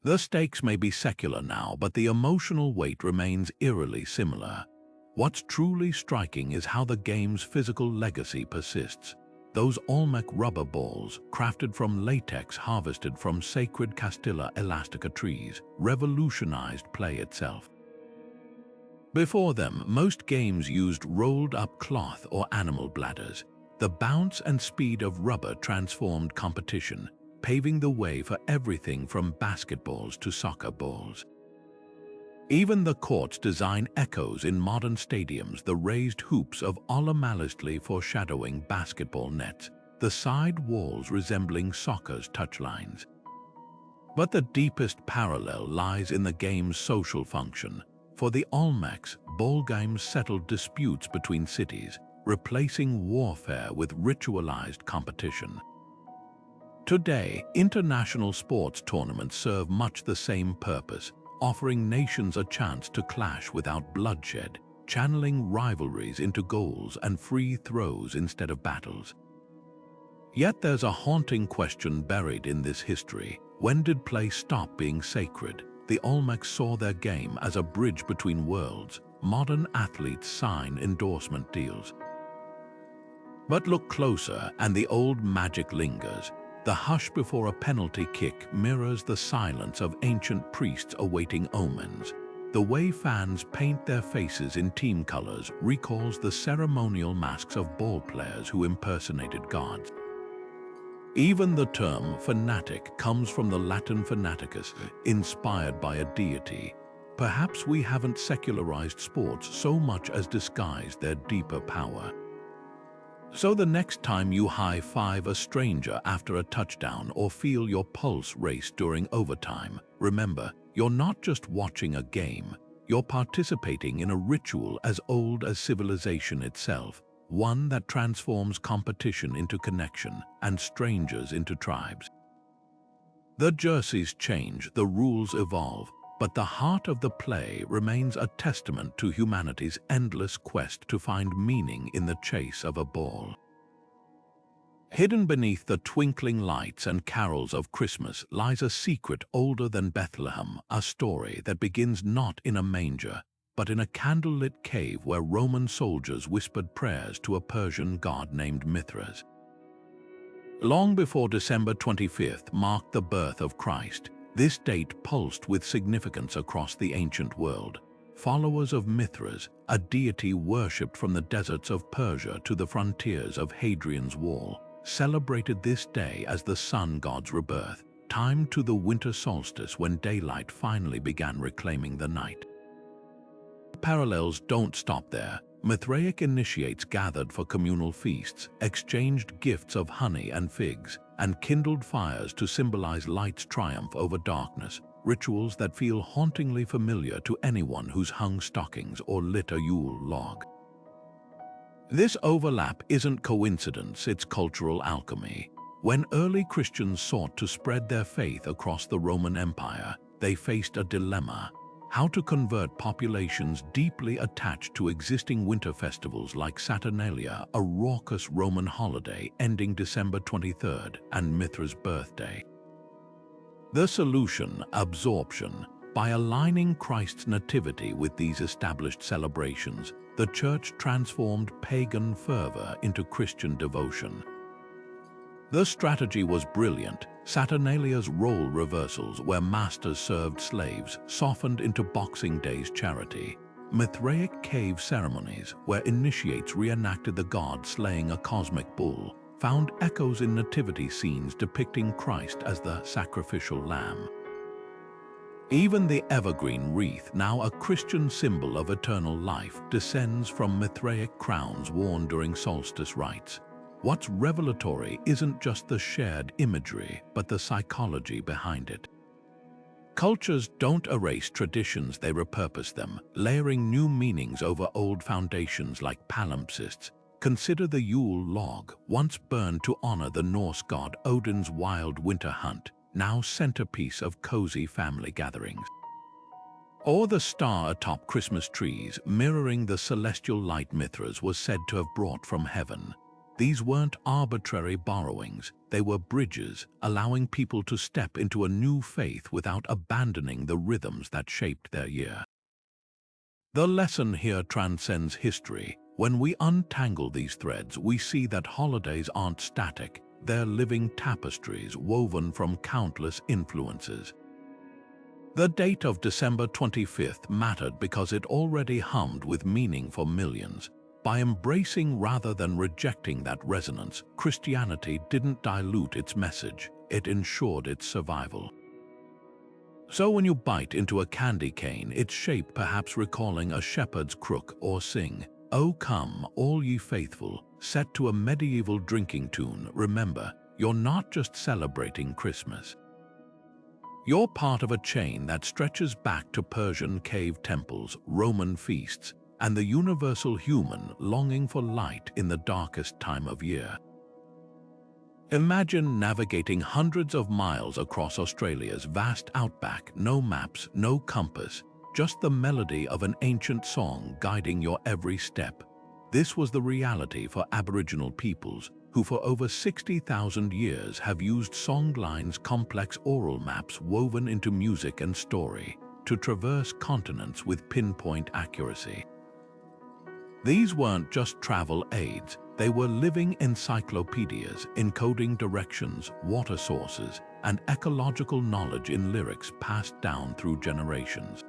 The stakes may be secular now, but the emotional weight remains eerily similar. What's truly striking is how the game's physical legacy persists. Those Olmec rubber balls, crafted from latex harvested from sacred Castilla elastica trees, revolutionized play itself. Before them, most games used rolled-up cloth or animal bladders. The bounce and speed of rubber transformed competition, paving the way for everything from basketballs to soccer balls. Even the court's design echoes in modern stadiums, the raised hoops of Olmec foreshadowing basketball nets, the side walls resembling soccer's touchlines. But the deepest parallel lies in the game's social function. For the Olmecs, ballgames settled disputes between cities, replacing warfare with ritualized competition. Today, international sports tournaments serve much the same purpose, offering nations a chance to clash without bloodshed, channeling rivalries into goals and free throws instead of battles. Yet there's a haunting question buried in this history. When did play stop being sacred? The Olmecs saw their game as a bridge between worlds. Modern athletes sign endorsement deals. But look closer and the old magic lingers. The hush before a penalty kick mirrors the silence of ancient priests awaiting omens. The way fans paint their faces in team colors recalls the ceremonial masks of ballplayers who impersonated gods. Even the term fanatic comes from the Latin fanaticus, inspired by a deity. Perhaps we haven't secularized sports so much as disguised their deeper power. So the next time you high-five a stranger after a touchdown or feel your pulse race during overtime, remember, you're not just watching a game, you're participating in a ritual as old as civilization itself, one that transforms competition into connection and strangers into tribes. The jerseys change, the rules evolve, but the heart of the play remains a testament to humanity's endless quest to find meaning in the chase of a ball. Hidden beneath the twinkling lights and carols of Christmas lies a secret older than Bethlehem, a story that begins not in a manger, but in a candlelit cave where Roman soldiers whispered prayers to a Persian god named Mithras. Long before December 25th marked the birth of Christ, this date pulsed with significance across the ancient world. Followers of Mithras, a deity worshipped from the deserts of Persia to the frontiers of Hadrian's Wall, celebrated this day as the sun god's rebirth, timed to the winter solstice when daylight finally began reclaiming the night. Parallels don't stop there. Mithraic initiates gathered for communal feasts, exchanged gifts of honey and figs, and kindled fires to symbolize light's triumph over darkness, rituals that feel hauntingly familiar to anyone who's hung stockings or lit a Yule log. This overlap isn't coincidence, it's cultural alchemy. When early Christians sought to spread their faith across the Roman Empire, they faced a dilemma: how to convert populations deeply attached to existing winter festivals like Saturnalia, a raucous Roman holiday ending December 23rd, and Mithras' birthday. The solution: absorption. By aligning Christ's nativity with these established celebrations, the Church transformed pagan fervor into Christian devotion. The strategy was brilliant. Saturnalia's role reversals, where masters served slaves, softened into Boxing Day's charity. Mithraic cave ceremonies, where initiates reenacted the god slaying a cosmic bull, found echoes in nativity scenes depicting Christ as the sacrificial lamb. Even the evergreen wreath, now a Christian symbol of eternal life, descends from Mithraic crowns worn during solstice rites. What's revelatory isn't just the shared imagery, but the psychology behind it. Cultures don't erase traditions, they repurpose them, layering new meanings over old foundations like palimpsests. Consider the Yule log, once burned to honor the Norse god Odin's wild winter hunt, now centerpiece of cozy family gatherings. Or the star atop Christmas trees, mirroring the celestial light Mithras was said to have brought from heaven. These weren't arbitrary borrowings, they were bridges, allowing people to step into a new faith without abandoning the rhythms that shaped their year. The lesson here transcends history. When we untangle these threads, we see that holidays aren't static, they're living tapestries woven from countless influences. The date of December 25th mattered because it already hummed with meaning for millions. By embracing rather than rejecting that resonance, Christianity didn't dilute its message, it ensured its survival. So when you bite into a candy cane, its shape perhaps recalling a shepherd's crook, or sing, "O come, all ye faithful," set to a medieval drinking tune, remember, you're not just celebrating Christmas. You're part of a chain that stretches back to Persian cave temples, Roman feasts, and the universal human longing for light in the darkest time of year. Imagine navigating hundreds of miles across Australia's vast outback, no maps, no compass, just the melody of an ancient song guiding your every step. This was the reality for Aboriginal peoples, who for over 60,000 years have used songlines, complex oral maps woven into music and story, to traverse continents with pinpoint accuracy. These weren't just travel aids, they were living encyclopedias encoding directions, water sources, and ecological knowledge in lyrics passed down through generations.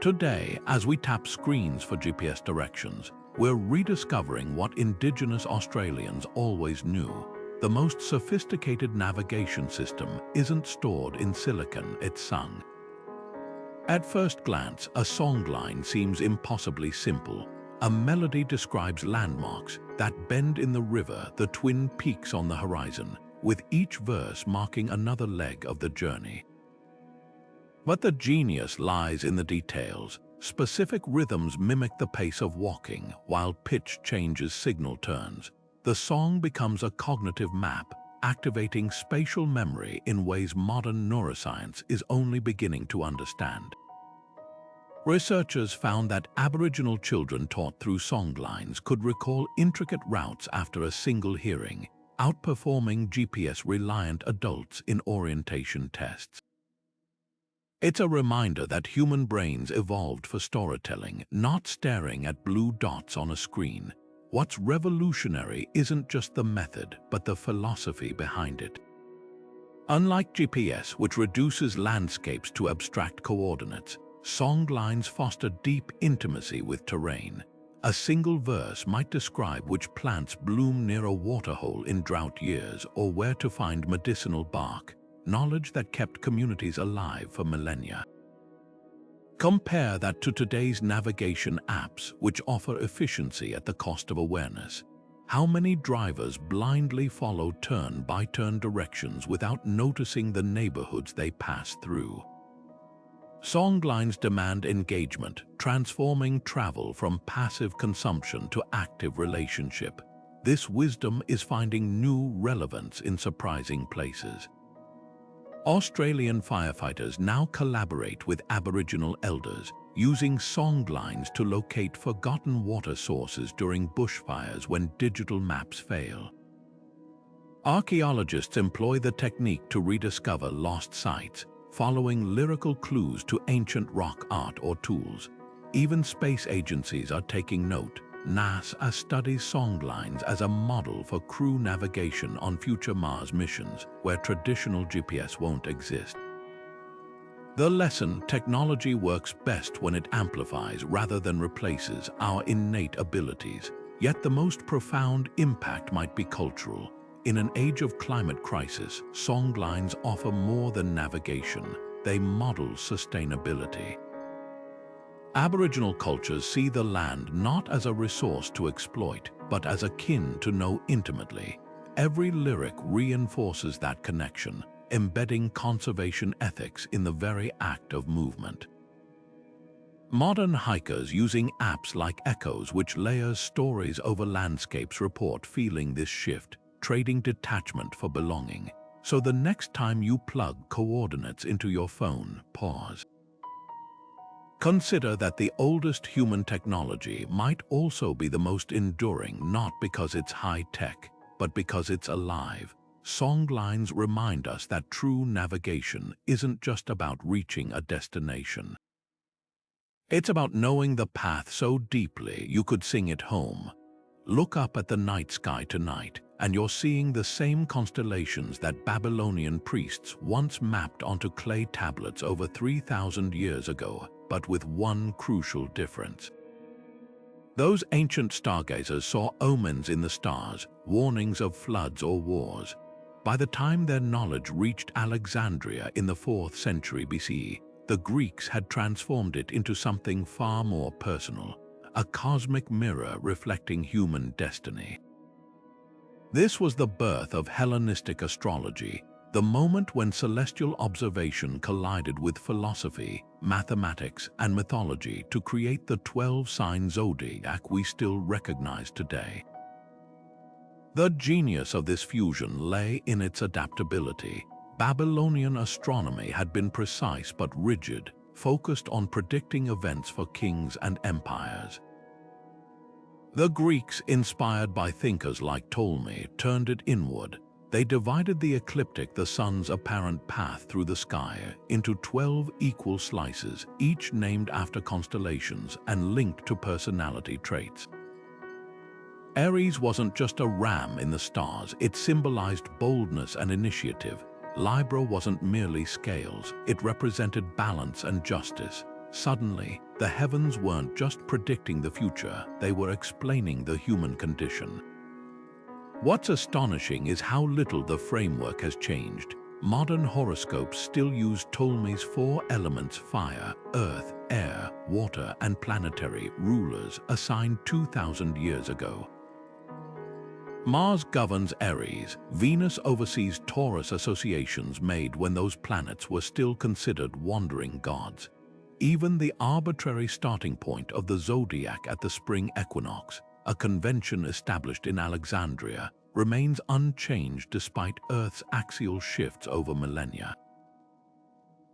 Today, as we tap screens for GPS directions, we're rediscovering what Indigenous Australians always knew. The most sophisticated navigation system isn't stored in silicon, it's sung. At first glance, a songline seems impossibly simple. A melody describes landmarks, that bend in the river, the twin peaks on the horizon, with each verse marking another leg of the journey. But the genius lies in the details. Specific rhythms mimic the pace of walking, while pitch changes signal turns. The song becomes a cognitive map, activating spatial memory in ways modern neuroscience is only beginning to understand. Researchers found that Aboriginal children taught through songlines could recall intricate routes after a single hearing, outperforming GPS-reliant adults in orientation tests. It's a reminder that human brains evolved for storytelling, not staring at blue dots on a screen. What's revolutionary isn't just the method, but the philosophy behind it. Unlike GPS, which reduces landscapes to abstract coordinates, songlines foster deep intimacy with terrain. A single verse might describe which plants bloom near a waterhole in drought years or where to find medicinal bark, knowledge that kept communities alive for millennia. Compare that to today's navigation apps, which offer efficiency at the cost of awareness. How many drivers blindly follow turn-by-turn directions without noticing the neighborhoods they pass through? Songlines demand engagement, transforming travel from passive consumption to active relationship. This wisdom is finding new relevance in surprising places. Australian firefighters now collaborate with Aboriginal elders, using songlines to locate forgotten water sources during bushfires when digital maps fail. Archaeologists employ the technique to rediscover lost sites, following lyrical clues to ancient rock art or tools. Even space agencies are taking note. NASA studies songlines as a model for crew navigation on future Mars missions, where traditional GPS won't exist. The lesson: technology works best when it amplifies rather than replaces our innate abilities. Yet the most profound impact might be cultural. In an age of climate crisis, songlines offer more than navigation. They model sustainability. Aboriginal cultures see the land not as a resource to exploit, but as a kin to know intimately. Every lyric reinforces that connection, embedding conservation ethics in the very act of movement. Modern hikers using apps like Echoes, which layers stories over landscapes, report feeling this shift, trading detachment for belonging. So the next time you plug coordinates into your phone, pause. Consider that the oldest human technology might also be the most enduring, not because it's high-tech, but because it's alive. Songlines remind us that true navigation isn't just about reaching a destination. It's about knowing the path so deeply you could sing it home. Look up at the night sky tonight, and you're seeing the same constellations that Babylonian priests once mapped onto clay tablets over 3,000 years ago, but with one crucial difference. Those ancient stargazers saw omens in the stars, warnings of floods or wars. By the time their knowledge reached Alexandria in the 4th century BCE, the Greeks had transformed it into something far more personal, a cosmic mirror reflecting human destiny. This was the birth of Hellenistic astrology, the moment when celestial observation collided with philosophy, mathematics, and mythology to create the 12-sign zodiac we still recognize today. The genius of this fusion lay in its adaptability. Babylonian astronomy had been precise but rigid, focused on predicting events for kings and empires. The Greeks, inspired by thinkers like Ptolemy, turned it inward. They divided the ecliptic, the sun's apparent path through the sky, into 12 equal slices, each named after constellations and linked to personality traits. Aries wasn't just a ram in the stars, it symbolized boldness and initiative. Libra wasn't merely scales, it represented balance and justice. Suddenly, the heavens weren't just predicting the future, they were explaining the human condition. What's astonishing is how little the framework has changed. Modern horoscopes still use Ptolemy's 4 elements: fire, earth, air, water, and planetary rulers assigned 2,000 years ago. Mars governs Aries, Venus oversees Taurus, associations made when those planets were still considered wandering gods. Even the arbitrary starting point of the zodiac at the spring equinox, a convention established in Alexandria, remains unchanged despite Earth's axial shifts over millennia.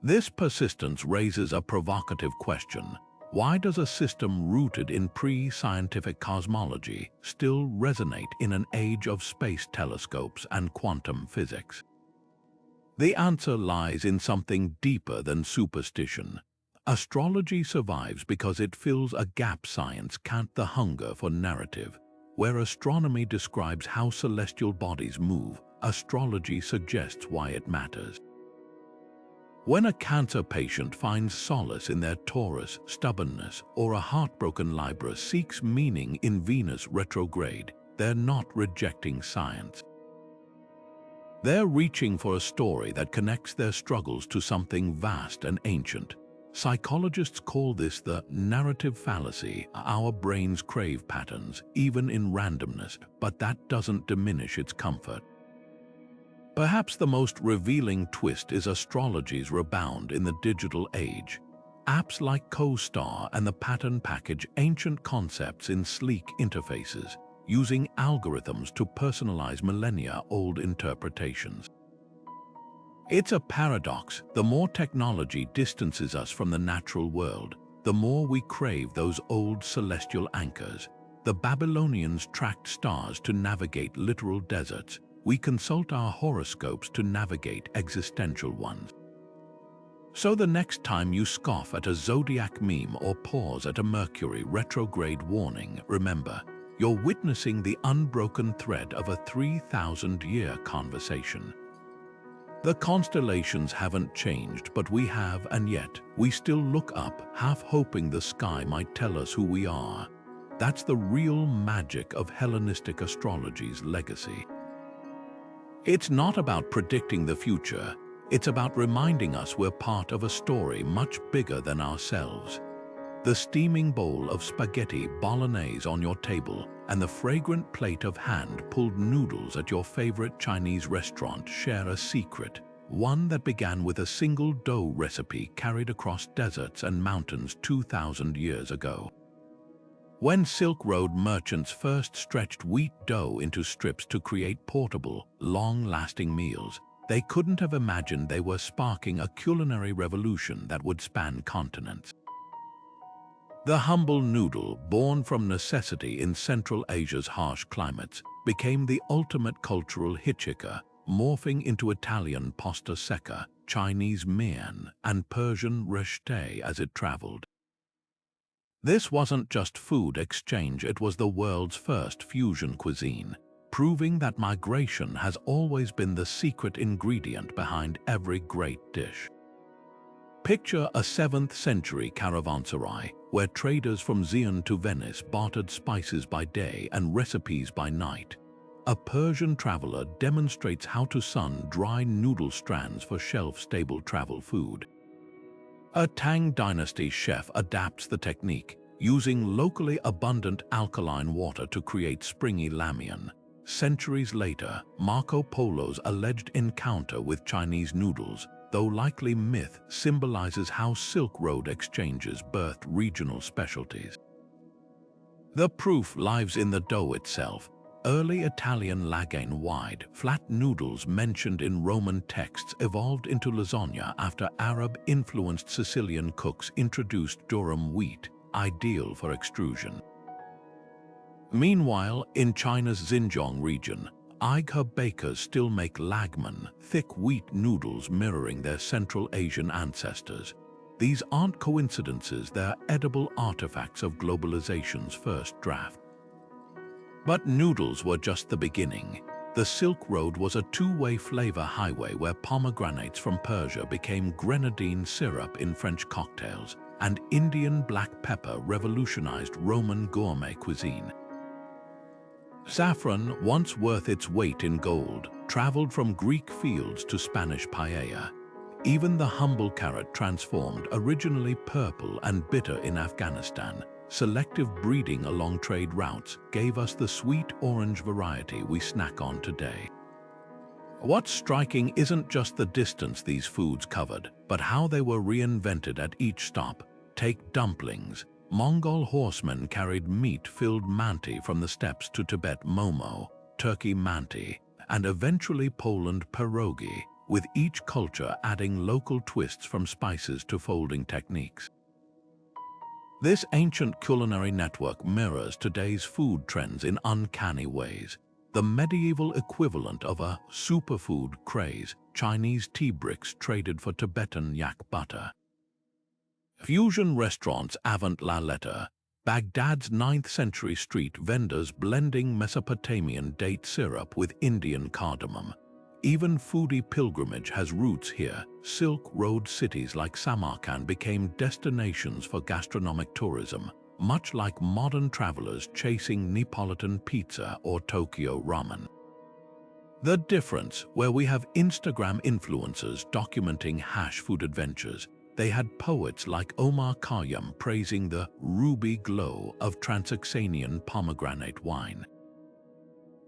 This persistence raises a provocative question. Why does a system rooted in pre-scientific cosmology still resonate in an age of space telescopes and quantum physics? The answer lies in something deeper than superstition. Astrology survives because it fills a gap science can't: the hunger for narrative. Where astronomy describes how celestial bodies move, astrology suggests why it matters. When a cancer patient finds solace in their Taurus stubbornness, or a heartbroken Libra seeks meaning in Venus retrograde, they're not rejecting science. They're reaching for a story that connects their struggles to something vast and ancient. Psychologists call this the narrative fallacy. Our brains crave patterns, even in randomness, but that doesn't diminish its comfort. Perhaps the most revealing twist is astrology's rebound in the digital age. Apps like CoStar and the Pattern Package ancient concepts in sleek interfaces, using algorithms to personalize millennia-old interpretations. It's a paradox. The more technology distances us from the natural world, the more we crave those old celestial anchors. The Babylonians tracked stars to navigate literal deserts. We consult our horoscopes to navigate existential ones. So the next time you scoff at a zodiac meme or pause at a Mercury retrograde warning, remember, you're witnessing the unbroken thread of a 3,000-year conversation. The constellations haven't changed, but we have, and yet we still look up, half hoping the sky might tell us who we are. That's the real magic of Hellenistic astrology's legacy. It's not about predicting the future, it's about reminding us we're part of a story much bigger than ourselves. The steaming bowl of spaghetti bolognese on your table and the fragrant plate of hand-pulled noodles at your favorite Chinese restaurant share a secret. one that began with a single dough recipe carried across deserts and mountains 2,000 years ago. When Silk Road merchants first stretched wheat dough into strips to create portable, long-lasting meals, they couldn't have imagined they were sparking a culinary revolution that would span continents. The humble noodle, born from necessity in Central Asia's harsh climates, became the ultimate cultural hitchhiker, morphing into Italian pasta secca, Chinese mian, and Persian reshte as it traveled. This wasn't just food exchange, it was the world's first fusion cuisine, proving that migration has always been the secret ingredient behind every great dish. Picture a 7th century caravanserai, where traders from Xi'an to Venice bartered spices by day and recipes by night. A Persian traveler demonstrates how to sun-dry noodle strands for shelf-stable travel food. A Tang dynasty chef adapts the technique, using locally abundant alkaline water to create springy lamian. Centuries later, Marco Polo's alleged encounter with Chinese noodles, though likely myth, symbolizes how Silk Road exchanges birthed regional specialties. The proof lies in the dough itself. Early Italian lagane-wide, flat noodles mentioned in Roman texts evolved into lasagna after Arab-influenced Sicilian cooks introduced durum wheat, ideal for extrusion. Meanwhile, in China's Xinjiang region, Aighe bakers still make lagman, thick wheat noodles mirroring their Central Asian ancestors. These aren't coincidences, they're edible artifacts of globalization's first draft. But noodles were just the beginning. The Silk Road was a two-way flavor highway where pomegranates from Persia became grenadine syrup in French cocktails, and Indian black pepper revolutionized Roman gourmet cuisine. Saffron, once worth its weight in gold, traveled from Greek fields to Spanish paella. Even the humble carrot transformed, originally purple and bitter in Afghanistan. Selective breeding along trade routes gave us the sweet orange variety we snack on today. What's striking isn't just the distance these foods covered, but how they were reinvented at each stop. Take dumplings. Mongol horsemen carried meat-filled manti from the steppes to Tibet momo, Turkey manti, and eventually Poland pierogi, with each culture adding local twists from spices to folding techniques. This ancient culinary network mirrors today's food trends in uncanny ways. The medieval equivalent of a superfood craze, Chinese tea bricks traded for Tibetan yak butter. Fusion restaurants avant la lettre, Baghdad's 9th century street vendors blending Mesopotamian date syrup with Indian cardamom. Even foodie pilgrimage has roots here. Silk Road cities like Samarkand became destinations for gastronomic tourism, much like modern travelers chasing Neapolitan pizza or Tokyo ramen. The difference, where we have Instagram influencers documenting hash food adventures, they had poets like Omar Khayyam praising the ruby glow of Transoxanian pomegranate wine.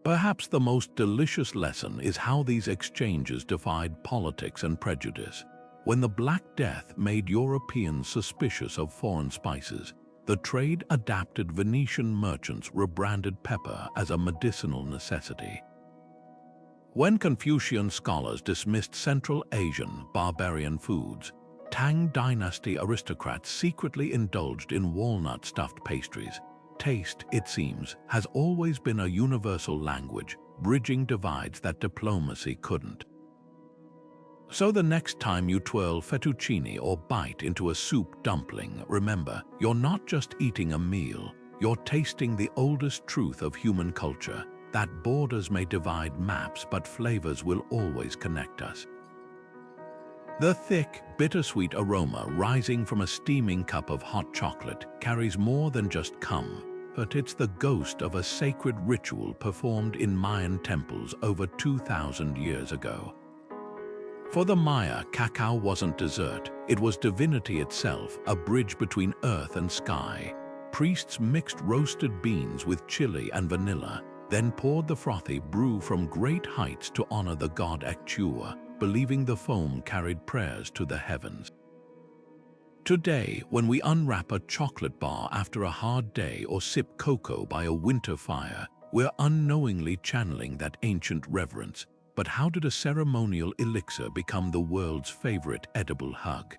Perhaps the most delicious lesson is how these exchanges defied politics and prejudice. When the Black Death made Europeans suspicious of foreign spices, the trade-adapted Venetian merchants rebranded pepper as a medicinal necessity. When Confucian scholars dismissed Central Asian barbarian foods, Tang dynasty aristocrats secretly indulged in walnut-stuffed pastries. Taste, it seems, has always been a universal language, bridging divides that diplomacy couldn't. So the next time you twirl fettuccine or bite into a soup dumpling, remember, you're not just eating a meal, you're tasting the oldest truth of human culture, that borders may divide maps but flavors will always connect us. The thick, bittersweet aroma rising from a steaming cup of hot chocolate carries more than just cum, but it's the ghost of a sacred ritual performed in Mayan temples over 2,000 years ago. For the Maya, cacao wasn't dessert, it was divinity itself, a bridge between earth and sky. Priests mixed roasted beans with chili and vanilla, then poured the frothy brew from great heights to honor the god Echua, believing the foam carried prayers to the heavens. Today, when we unwrap a chocolate bar after a hard day or sip cocoa by a winter fire, we're unknowingly channeling that ancient reverence. But how did a ceremonial elixir become the world's favorite edible hug?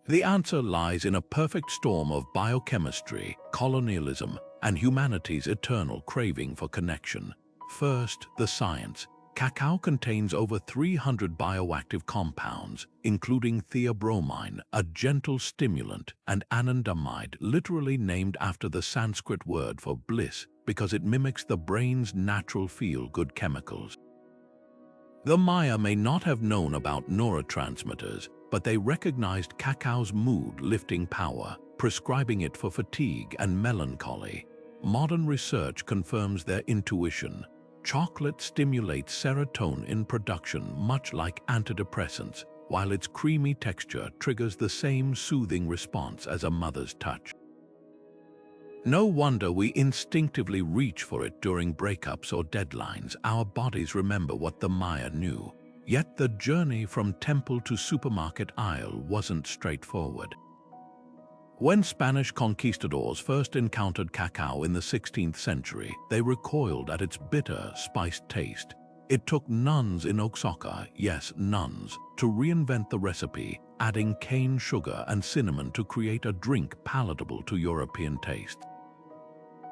The answer lies in a perfect storm of biochemistry, colonialism, and humanity's eternal craving for connection. First, the science. Cacao contains over 300 bioactive compounds, including theobromine, a gentle stimulant, and anandamide, literally named after the Sanskrit word for bliss because it mimics the brain's natural feel-good chemicals. The Maya may not have known about neurotransmitters, but they recognized cacao's mood-lifting power, prescribing it for fatigue and melancholy. Modern research confirms their intuition. Chocolate stimulates serotonin production much like antidepressants, while its creamy texture triggers the same soothing response as a mother's touch. No wonder we instinctively reach for it during breakups or deadlines. Our bodies remember what the Maya knew. Yet the journey from temple to supermarket aisle wasn't straightforward. When Spanish conquistadors first encountered cacao in the 16th century, they recoiled at its bitter, spiced taste. It took nuns in Oaxaca, yes, nuns, to reinvent the recipe, adding cane sugar and cinnamon to create a drink palatable to European taste.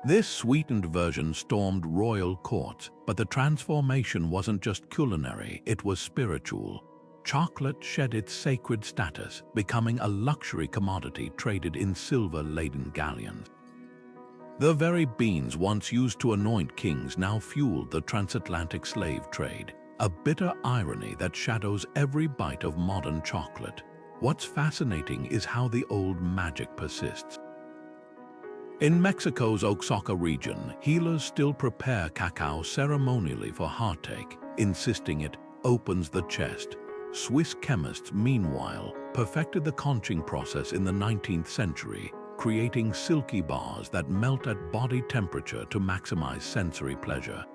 This sweetened version stormed royal courts, but the transformation wasn't just culinary, it was spiritual. Chocolate shed its sacred status, becoming a luxury commodity traded in silver-laden galleons. The very beans once used to anoint kings now fueled the transatlantic slave trade, a bitter irony that shadows every bite of modern chocolate. What's fascinating is how the old magic persists. In Mexico's Oaxaca region, healers still prepare cacao ceremonially for heartache, insisting it opens the chest. Swiss chemists, meanwhile, perfected the conching process in the 19th century, creating silky bars that melt at body temperature to maximize sensory pleasure.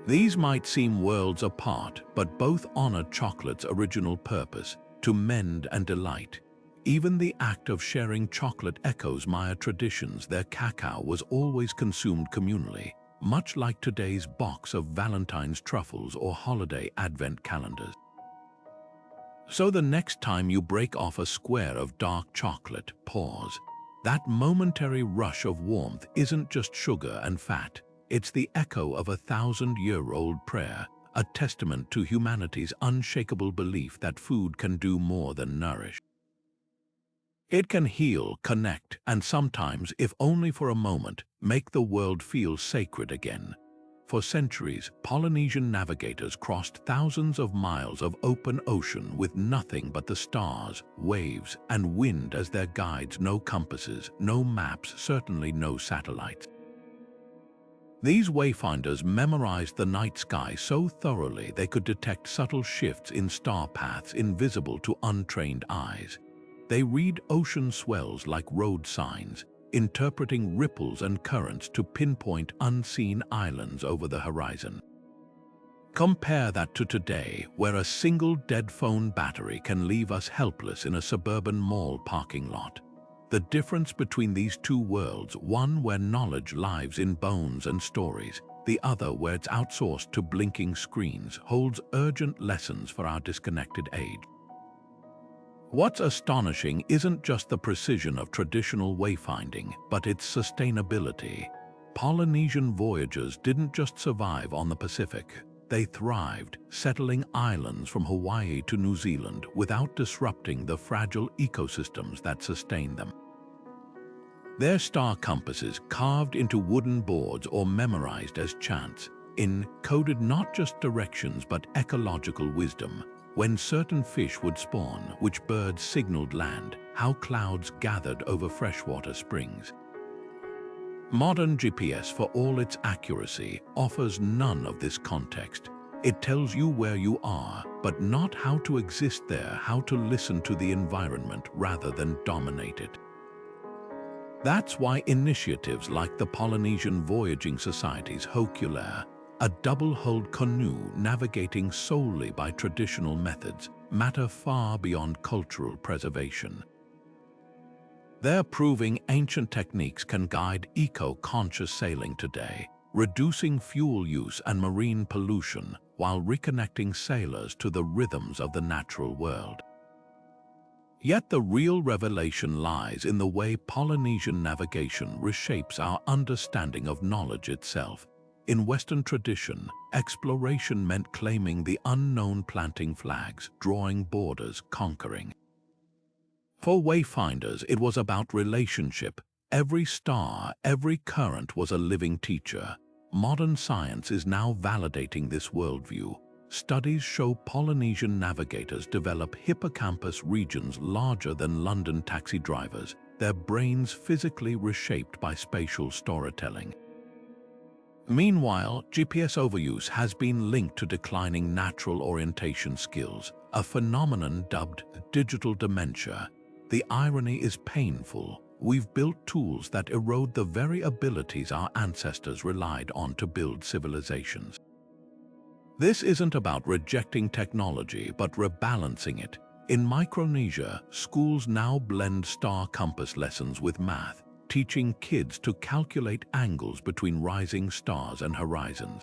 These might seem worlds apart, but both honor chocolate's original purpose, to mend and delight. Even the act of sharing chocolate echoes Maya traditions. Their cacao was always consumed communally, much like today's box of Valentine's truffles or holiday advent calendars. So the next time you break off a square of dark chocolate, pause. That momentary rush of warmth isn't just sugar and fat. It's the echo of a 1,000-year-old prayer, a testament to humanity's unshakable belief that food can do more than nourish. It can heal, connect, and sometimes, if only for a moment, make the world feel sacred again. For centuries, Polynesian navigators crossed thousands of miles of open ocean with nothing but the stars, waves, and wind as their guides. No compasses, no maps, certainly no satellites. These wayfinders memorized the night sky so thoroughly they could detect subtle shifts in star paths invisible to untrained eyes. They read ocean swells like road signs, interpreting ripples and currents to pinpoint unseen islands over the horizon. Compare that to today, where a single dead phone battery can leave us helpless in a suburban mall parking lot. The difference between these two worlds, one where knowledge lives in bones and stories, the other where it's outsourced to blinking screens, holds urgent lessons for our disconnected age. What's astonishing isn't just the precision of traditional wayfinding, but its sustainability. Polynesian voyagers didn't just survive on the Pacific. They thrived, settling islands from Hawaii to New Zealand without disrupting the fragile ecosystems that sustain them. Their star compasses, carved into wooden boards or memorized as chants, encoded not just directions but ecological wisdom. When certain fish would spawn, which birds signaled land, how clouds gathered over freshwater springs. Modern GPS, for all its accuracy, offers none of this context. It tells you where you are, but not how to exist there, how to listen to the environment rather than dominate it. That's why initiatives like the Polynesian Voyaging Society's Hokulair a double-hulled canoe navigating solely by traditional methods, matter far beyond cultural preservation. They're proving ancient techniques can guide eco-conscious sailing today, reducing fuel use and marine pollution while reconnecting sailors to the rhythms of the natural world. Yet the real revelation lies in the way Polynesian navigation reshapes our understanding of knowledge itself. In Western tradition, exploration meant claiming the unknown, planting flags, drawing borders, conquering. For wayfinders, it was about relationship. Every star, every current was a living teacher. Modern science is now validating this worldview. Studies show Polynesian navigators develop hippocampus regions larger than London taxi drivers, their brains physically reshaped by spatial storytelling. Meanwhile, GPS overuse has been linked to declining natural orientation skills, a phenomenon dubbed digital dementia. The irony is painful. We've built tools that erode the very abilities our ancestors relied on to build civilizations. This isn't about rejecting technology, but rebalancing it. In Micronesia, schools now blend star compass lessons with math, teaching kids to calculate angles between rising stars and horizons.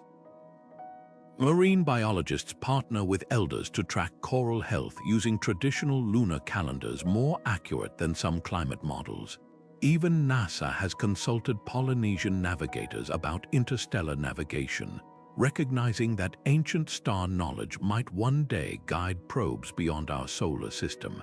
Marine biologists partner with elders to track coral health using traditional lunar calendars more accurate than some climate models. Even NASA has consulted Polynesian navigators about interstellar navigation, recognizing that ancient star knowledge might one day guide probes beyond our solar system.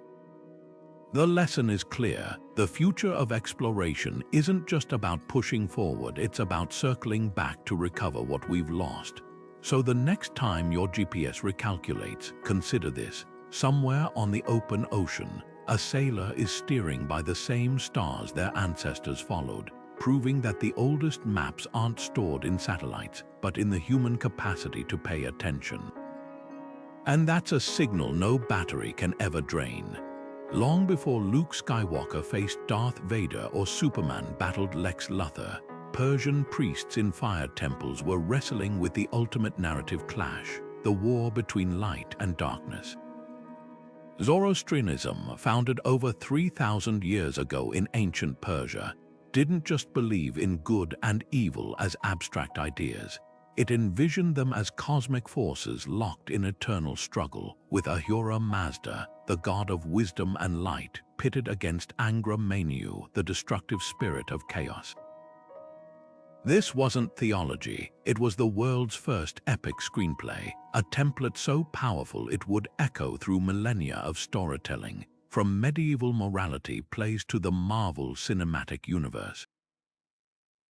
The lesson is clear. The future of exploration isn't just about pushing forward, it's about circling back to recover what we've lost. So the next time your GPS recalculates, consider this. Somewhere on the open ocean, a sailor is steering by the same stars their ancestors followed, proving that the oldest maps aren't stored in satellites, but in the human capacity to pay attention. And that's a signal no battery can ever drain. Long before Luke Skywalker faced Darth Vader or Superman battled Lex Luthor, Persian priests in fire temples were wrestling with the ultimate narrative clash, the war between light and darkness. Zoroastrianism, founded over 3,000 years ago in ancient Persia, didn't just believe in good and evil as abstract ideas. It envisioned them as cosmic forces locked in eternal struggle, with Ahura Mazda, the god of wisdom and light, pitted against Angra Mainyu, the destructive spirit of chaos. This wasn't theology, it was the world's first epic screenplay, a template so powerful it would echo through millennia of storytelling, from medieval morality plays to the Marvel Cinematic Universe.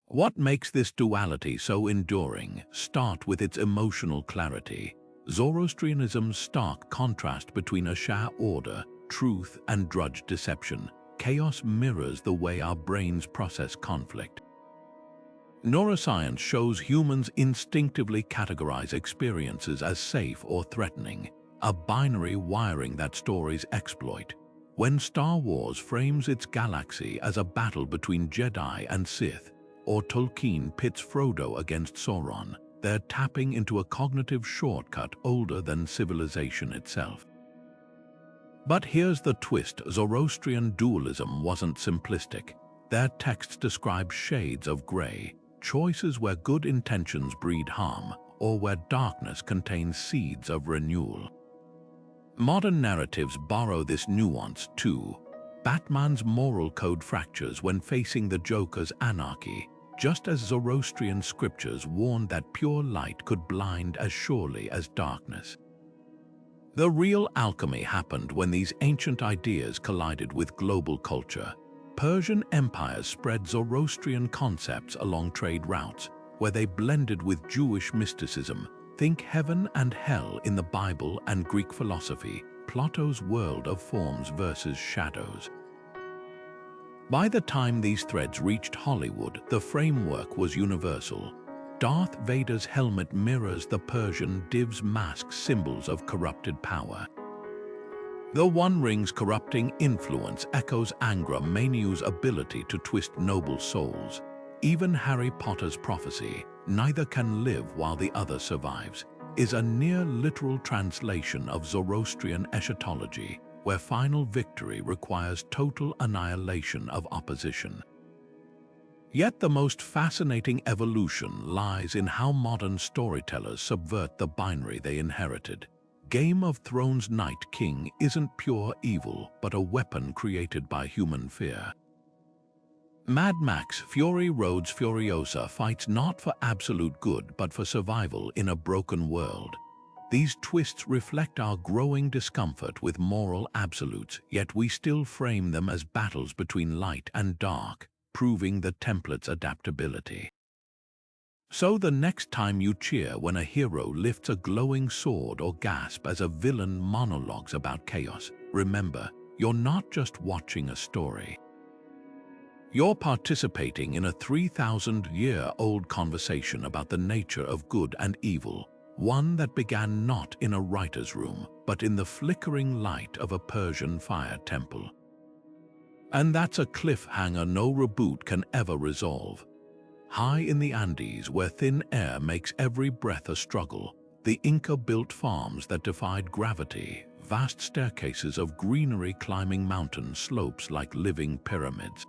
What makes this duality so enduring? Start with its emotional clarity. Zoroastrianism's stark contrast between Asha order, truth, and drudge deception. Chaos mirrors the way our brains process conflict. Neuroscience shows humans instinctively categorize experiences as safe or threatening, a binary wiring that stories exploit. When Star Wars frames its galaxy as a battle between Jedi and Sith, or Tolkien pits Frodo against Sauron, they're tapping into a cognitive shortcut older than civilization itself. But here's the twist: Zoroastrian dualism wasn't simplistic. Their texts describe shades of gray, choices where good intentions breed harm, or where darkness contains seeds of renewal. Modern narratives borrow this nuance too. Batman's moral code fractures when facing the Joker's anarchy, just as Zoroastrian scriptures warned that pure light could blind as surely as darkness. The real alchemy happened when these ancient ideas collided with global culture. Persian empires spread Zoroastrian concepts along trade routes, where they blended with Jewish mysticism. Think heaven and hell in the Bible and Greek philosophy, Plato's world of forms versus shadows. By the time these threads reached Hollywood, the framework was universal. Darth Vader's helmet mirrors the Persian div's mask, symbols of corrupted power. The One Ring's corrupting influence echoes Angra Mainyu's ability to twist noble souls. Even Harry Potter's prophecy, neither can live while the other survives, is a near-literal translation of Zoroastrian eschatology, where final victory requires total annihilation of opposition. Yet the most fascinating evolution lies in how modern storytellers subvert the binary they inherited. Game of Thrones' Night King isn't pure evil, but a weapon created by human fear. Mad Max Fury Road's Furiosa fights not for absolute good, but for survival in a broken world. These twists reflect our growing discomfort with moral absolutes, yet we still frame them as battles between light and dark, proving the template's adaptability. So the next time you cheer when a hero lifts a glowing sword or gasp as a villain monologues about chaos, remember, you're not just watching a story. You're participating in a 3,000-year-old conversation about the nature of good and evil, one that began not in a writer's room, but in the flickering light of a Persian fire temple. And that's a cliffhanger no reboot can ever resolve. High in the Andes, where thin air makes every breath a struggle, the Inca built farms that defied gravity, vast staircases of greenery climbing mountain slopes like living pyramids.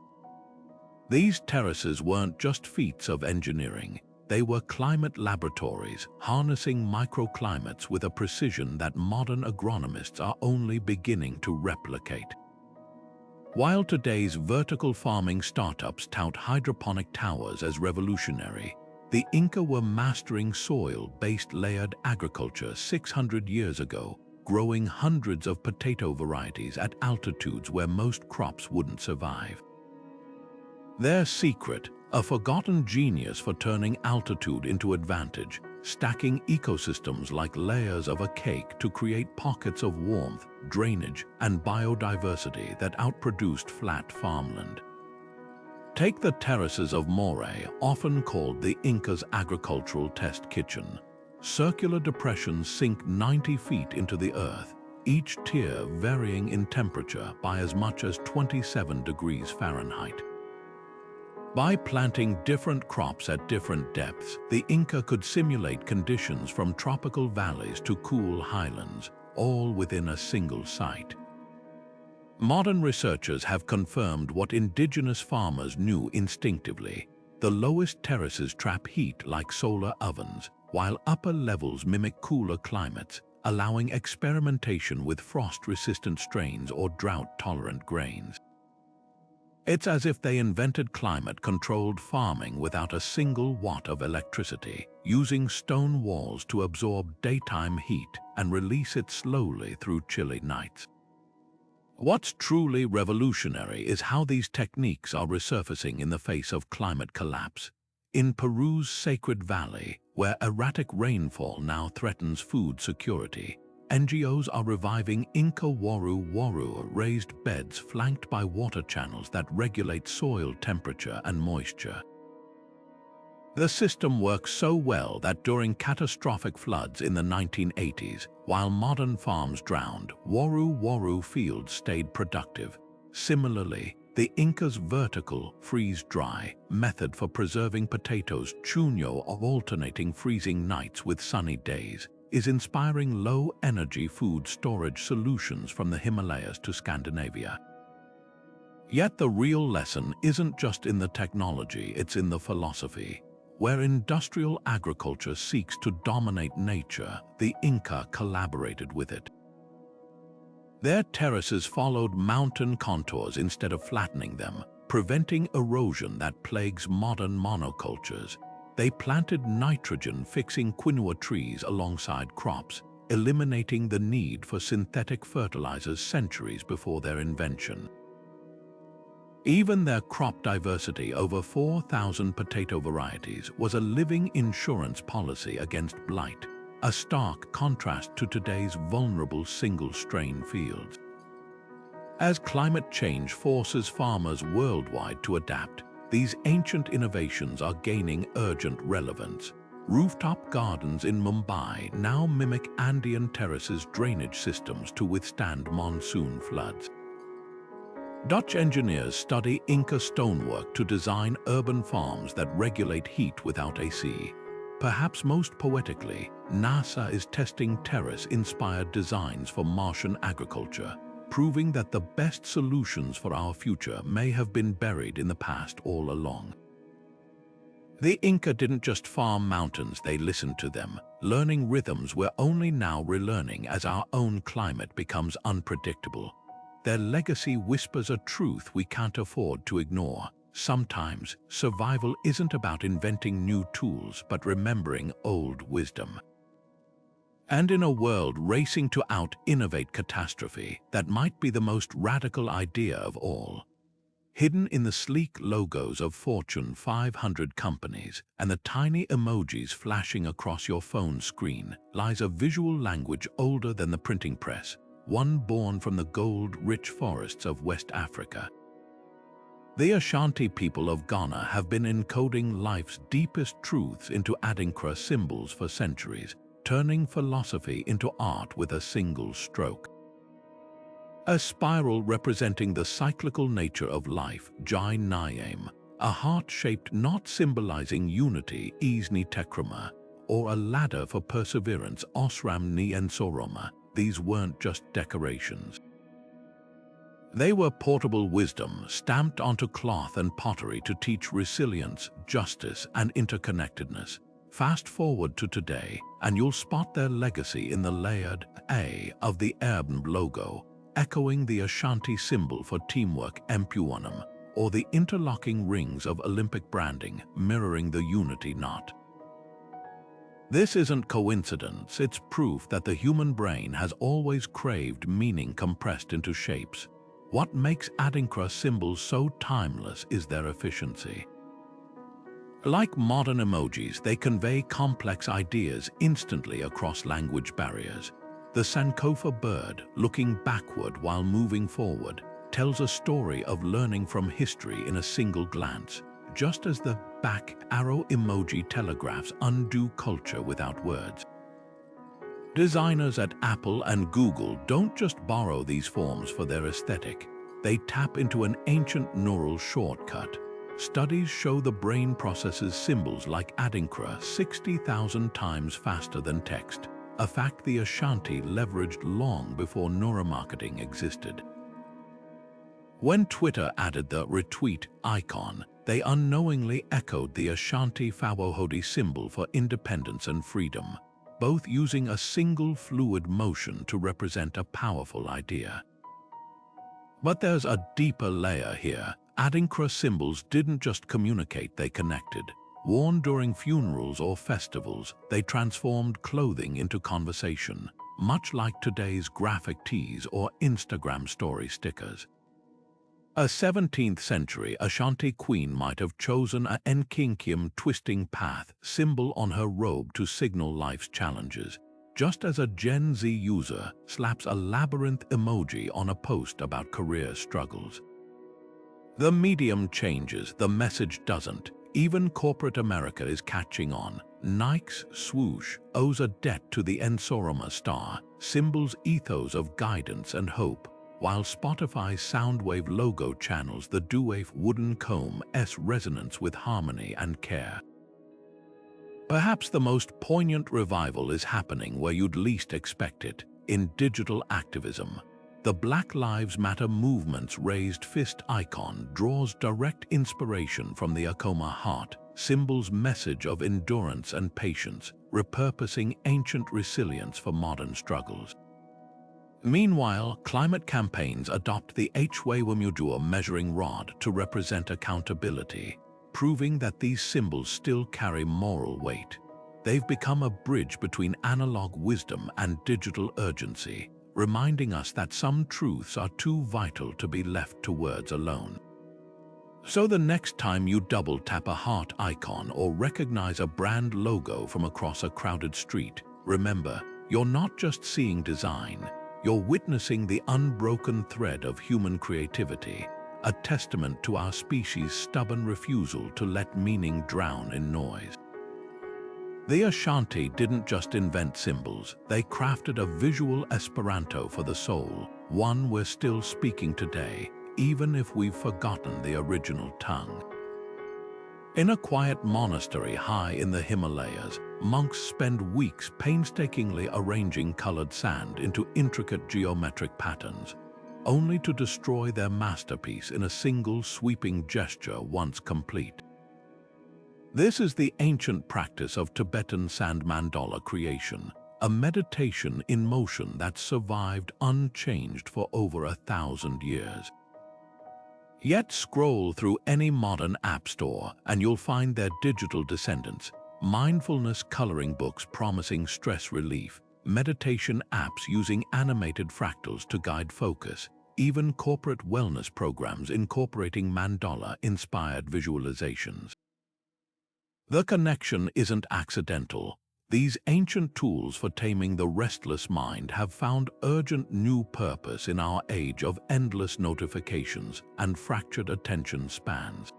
These terraces weren't just feats of engineering, they were climate laboratories, harnessing microclimates with a precision that modern agronomists are only beginning to replicate. While today's vertical farming startups tout hydroponic towers as revolutionary, the Inca were mastering soil-based layered agriculture 600 years ago, growing hundreds of potato varieties at altitudes where most crops wouldn't survive. Their secret, a forgotten genius for turning altitude into advantage, stacking ecosystems like layers of a cake to create pockets of warmth, drainage, and biodiversity that outproduced flat farmland. Take the terraces of Moray, often called the Inca's agricultural test kitchen. Circular depressions sink 90 feet into the earth, each tier varying in temperature by as much as 27 degrees Fahrenheit. By planting different crops at different depths, the Inca could simulate conditions from tropical valleys to cool highlands, all within a single site. Modern researchers have confirmed what indigenous farmers knew instinctively. The lowest terraces trap heat like solar ovens, while upper levels mimic cooler climates, allowing experimentation with frost-resistant strains or drought-tolerant grains. It's as if they invented climate-controlled farming without a single watt of electricity, using stone walls to absorb daytime heat and release it slowly through chilly nights. What's truly revolutionary is how these techniques are resurfacing in the face of climate collapse. In Peru's Sacred Valley, where erratic rainfall now threatens food security, NGOs are reviving Inca waru raised beds flanked by water channels that regulate soil temperature and moisture. The system works so well that during catastrophic floods in the 1980s, while modern farms drowned, waru fields stayed productive. Similarly, the Inca's vertical freeze-dry method for preserving potatoes, chuño, of alternating freezing nights with sunny days, is inspiring low-energy food storage solutions from the Himalayas to Scandinavia. Yet the real lesson isn't just in the technology, it's in the philosophy. Where industrial agriculture seeks to dominate nature, the Inca collaborated with it. Their terraces followed mountain contours instead of flattening them, preventing erosion that plagues modern monocultures. They planted nitrogen-fixing quinoa trees alongside crops, eliminating the need for synthetic fertilizers centuries before their invention. Even their crop diversity, over 4,000 potato varieties, was a living insurance policy against blight, a stark contrast to today's vulnerable single-strain fields. As climate change forces farmers worldwide to adapt, these ancient innovations are gaining urgent relevance. Rooftop gardens in Mumbai now mimic Andean terraces' drainage systems to withstand monsoon floods. Dutch engineers study Inca stonework to design urban farms that regulate heat without AC, Perhaps most poetically, NASA is testing terrace-inspired designs for Martian agriculture, proving that the best solutions for our future may have been buried in the past all along. The Inca didn't just farm mountains, they listened to them, learning rhythms we're only now relearning as our own climate becomes unpredictable. Their legacy whispers a truth we can't afford to ignore. Sometimes, survival isn't about inventing new tools, but remembering old wisdom. And in a world racing to out-innovate catastrophe, that might be the most radical idea of all. Hidden in the sleek logos of Fortune 500 companies and the tiny emojis flashing across your phone screen lies a visual language older than the printing press, one born from the gold-rich forests of West Africa. The Ashanti people of Ghana have been encoding life's deepest truths into Adinkra symbols for centuries, turning philosophy into art with a single stroke. A spiral representing the cyclical nature of life, Jai Nyame, a heart-shaped knot symbolizing unity, Isni Tekrama, or a ladder for perseverance, Osram Ni Ensoroma. These weren't just decorations. They were portable wisdom stamped onto cloth and pottery to teach resilience, justice, and interconnectedness. Fast forward to today, and you'll spot their legacy in the layered A of the Erben logo, echoing the Ashanti symbol for teamwork, Mpuwanam, or the interlocking rings of Olympic branding, mirroring the unity knot. This isn't coincidence, it's proof that the human brain has always craved meaning compressed into shapes. What makes Adinkra symbols so timeless is their efficiency. Like modern emojis, they convey complex ideas instantly across language barriers. The Sankofa bird, looking backward while moving forward, tells a story of learning from history in a single glance, just as the back arrow emoji telegraphs undo culture without words. Designers at Apple and Google don't just borrow these forms for their aesthetic, they tap into an ancient neural shortcut. Studies show the brain processes symbols like Adinkra 60,000 times faster than text, a fact the Ashanti leveraged long before neuromarketing existed. When Twitter added the retweet icon, they unknowingly echoed the Ashanti Fawohodi symbol for independence and freedom, both using a single fluid motion to represent a powerful idea. But there's a deeper layer here. Adinkra symbols didn't just communicate, they connected. Worn during funerals or festivals, they transformed clothing into conversation, much like today's graphic tees or Instagram story stickers. A 17th century Ashanti queen might have chosen a Nkinkium twisting path symbol on her robe to signal life's challenges, just as a Gen Z user slaps a labyrinth emoji on a post about career struggles. The medium changes, the message doesn't. Even corporate America is catching on. Nike's swoosh owes a debt to the Ensoroma star, symbols ethos of guidance and hope, while Spotify's Soundwave logo channels the Duwave wooden comb's resonance with harmony and care. Perhaps the most poignant revival is happening where you'd least expect it, in digital activism. The Black Lives Matter movement's raised fist icon draws direct inspiration from the Akoma heart, symbol's message of endurance and patience, repurposing ancient resilience for modern struggles. Meanwhile, climate campaigns adopt the Hwewamudua measuring rod to represent accountability, proving that these symbols still carry moral weight. They've become a bridge between analog wisdom and digital urgency, reminding us that some truths are too vital to be left to words alone. So the next time you double-tap a heart icon or recognize a brand logo from across a crowded street, remember, you're not just seeing design, you're witnessing the unbroken thread of human creativity, a testament to our species' stubborn refusal to let meaning drown in noise. The Ashanti didn't just invent symbols, they crafted a visual Esperanto for the soul, one we're still speaking today, even if we've forgotten the original tongue. In a quiet monastery high in the Himalayas, monks spend weeks painstakingly arranging colored sand into intricate geometric patterns, only to destroy their masterpiece in a single sweeping gesture once complete. This is the ancient practice of Tibetan sand mandala creation, a meditation in motion that survived unchanged for over 1,000 years. Yet scroll through any modern app store and you'll find their digital descendants, mindfulness coloring books promising stress relief, meditation apps using animated fractals to guide focus, even corporate wellness programs incorporating mandala-inspired visualizations. The connection isn't accidental. These ancient tools for taming the restless mind have found urgent new purpose in our age of endless notifications and fractured attention spans.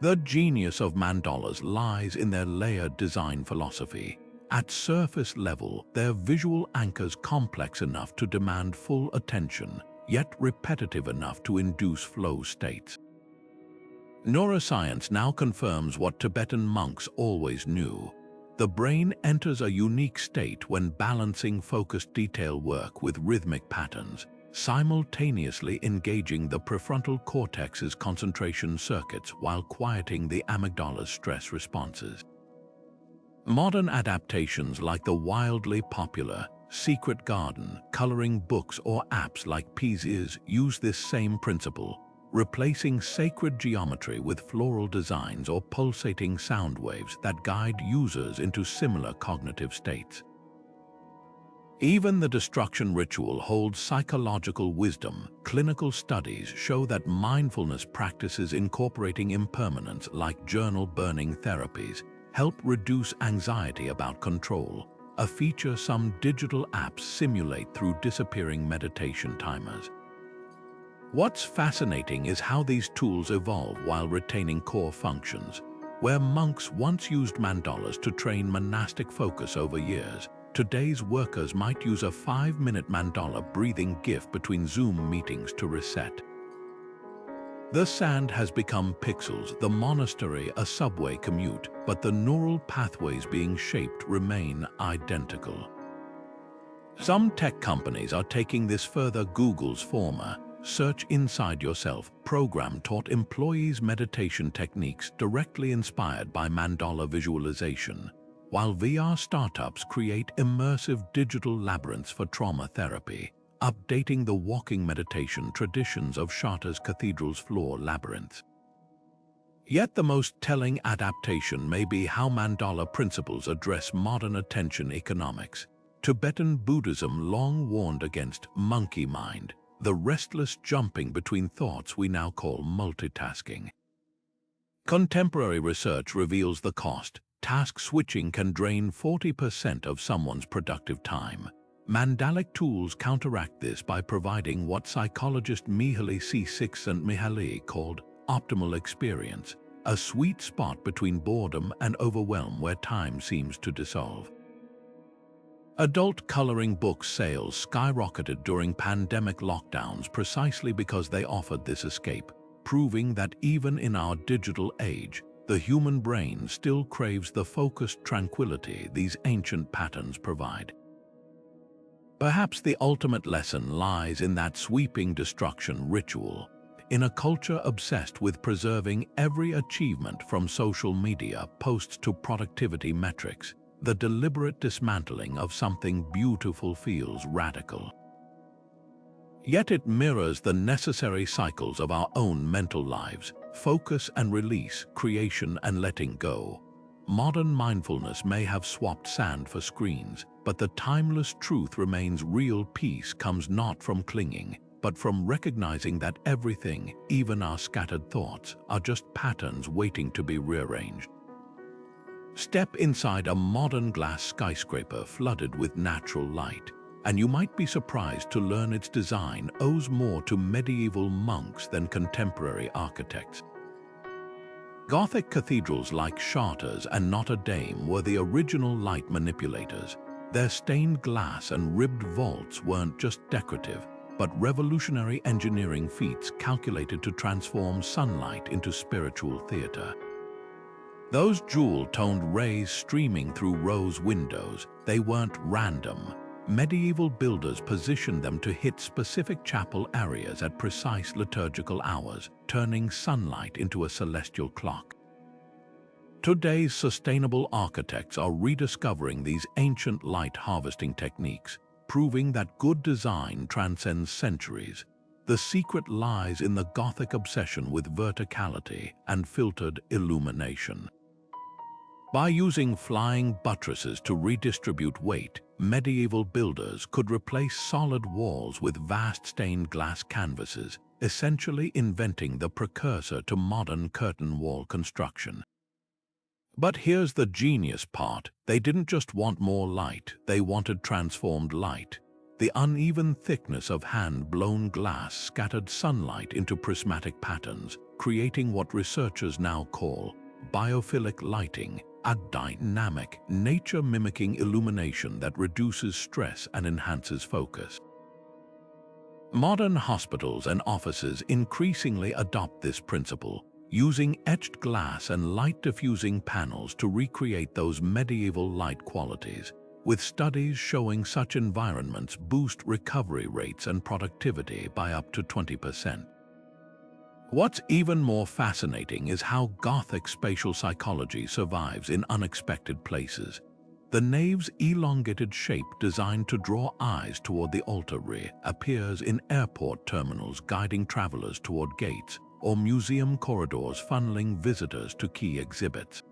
The genius of mandalas lies in their layered design philosophy. At surface level, their visual anchors complex enough to demand full attention, yet repetitive enough to induce flow states. Neuroscience now confirms what Tibetan monks always knew. The brain enters a unique state when balancing focused detail work with rhythmic patterns, simultaneously engaging the prefrontal cortex's concentration circuits while quieting the amygdala's stress responses. Modern adaptations like the wildly popular Secret Garden coloring books or apps like Peas use this same principle, replacing sacred geometry with floral designs or pulsating sound waves that guide users into similar cognitive states. Even the destruction ritual holds psychological wisdom. Clinical studies show that mindfulness practices incorporating impermanence like journal burning therapies help reduce anxiety about control, a feature some digital apps simulate through disappearing meditation timers. What's fascinating is how these tools evolve while retaining core functions. Where monks once used mandalas to train monastic focus over years, today's workers might use a 5-minute mandala breathing GIF between Zoom meetings to reset. The sand has become pixels, the monastery a subway commute, but the neural pathways being shaped remain identical. Some tech companies are taking this further. Google's former Search Inside Yourself program taught employees meditation techniques directly inspired by mandala visualization, while VR startups create immersive digital labyrinths for trauma therapy, updating the walking meditation traditions of Chartres Cathedral's floor labyrinths. Yet the most telling adaptation may be how mandala principles address modern attention economics. Tibetan Buddhism long warned against monkey mind, the restless jumping between thoughts we now call multitasking. Contemporary research reveals the cost. Task switching can drain 40% of someone's productive time. Mandalic tools counteract this by providing what psychologist Mihaly Csikszentmihalyi called optimal experience, a sweet spot between boredom and overwhelm where time seems to dissolve. Adult coloring book sales skyrocketed during pandemic lockdowns precisely because they offered this escape, proving that even in our digital age, the human brain still craves the focused tranquility these ancient patterns provide. Perhaps the ultimate lesson lies in that sweeping destruction ritual. In a culture obsessed with preserving every achievement from social media posts to productivity metrics, the deliberate dismantling of something beautiful feels radical. Yet it mirrors the necessary cycles of our own mental lives: focus and release, creation and letting go. Modern mindfulness may have swapped sand for screens, but the timeless truth remains: real peace comes not from clinging, but from recognizing that everything, even our scattered thoughts, are just patterns waiting to be rearranged. Step inside a modern glass skyscraper flooded with natural light, and you might be surprised to learn its design owes more to medieval monks than contemporary architects. Gothic cathedrals like Chartres and Notre Dame were the original light manipulators. Their stained glass and ribbed vaults weren't just decorative, but revolutionary engineering feats calculated to transform sunlight into spiritual theater. Those jewel-toned rays streaming through rose windows, they weren't random. Medieval builders positioned them to hit specific chapel areas at precise liturgical hours, turning sunlight into a celestial clock. Today's sustainable architects are rediscovering these ancient light harvesting techniques, proving that good design transcends centuries. The secret lies in the Gothic obsession with verticality and filtered illumination. By using flying buttresses to redistribute weight, medieval builders could replace solid walls with vast stained glass canvases, essentially inventing the precursor to modern curtain wall construction. But here's the genius part. They didn't just want more light, they wanted transformed light. The uneven thickness of hand-blown glass scattered sunlight into prismatic patterns, creating what researchers now call biophilic lighting, a dynamic, nature-mimicking illumination that reduces stress and enhances focus. Modern hospitals and offices increasingly adopt this principle, using etched glass and light-diffusing panels to recreate those medieval light qualities, with studies showing such environments boost recovery rates and productivity by up to 20%. What's even more fascinating is how Gothic spatial psychology survives in unexpected places. The nave's elongated shape, designed to draw eyes toward the altar rear, appears in airport terminals guiding travelers toward gates, or museum corridors funneling visitors to key exhibits.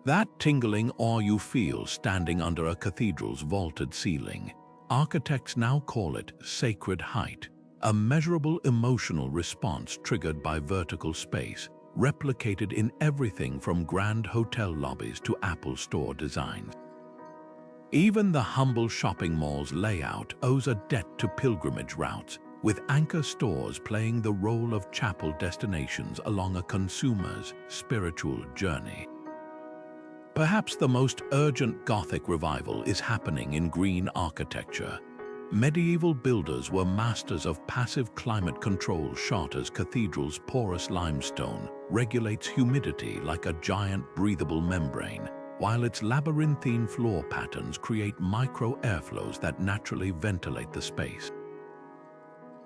That tingling awe you feel standing under a cathedral's vaulted ceiling, architects now call it sacred height, a measurable emotional response triggered by vertical space, replicated in everything from grand hotel lobbies to Apple Store designs. Even the humble shopping mall's layout owes a debt to pilgrimage routes, with anchor stores playing the role of chapel destinations along a consumer's spiritual journey. Perhaps the most urgent Gothic revival is happening in green architecture. Medieval builders were masters of passive climate control. Chartres Cathedral's porous limestone regulates humidity like a giant breathable membrane, while its labyrinthine floor patterns create micro airflows that naturally ventilate the space.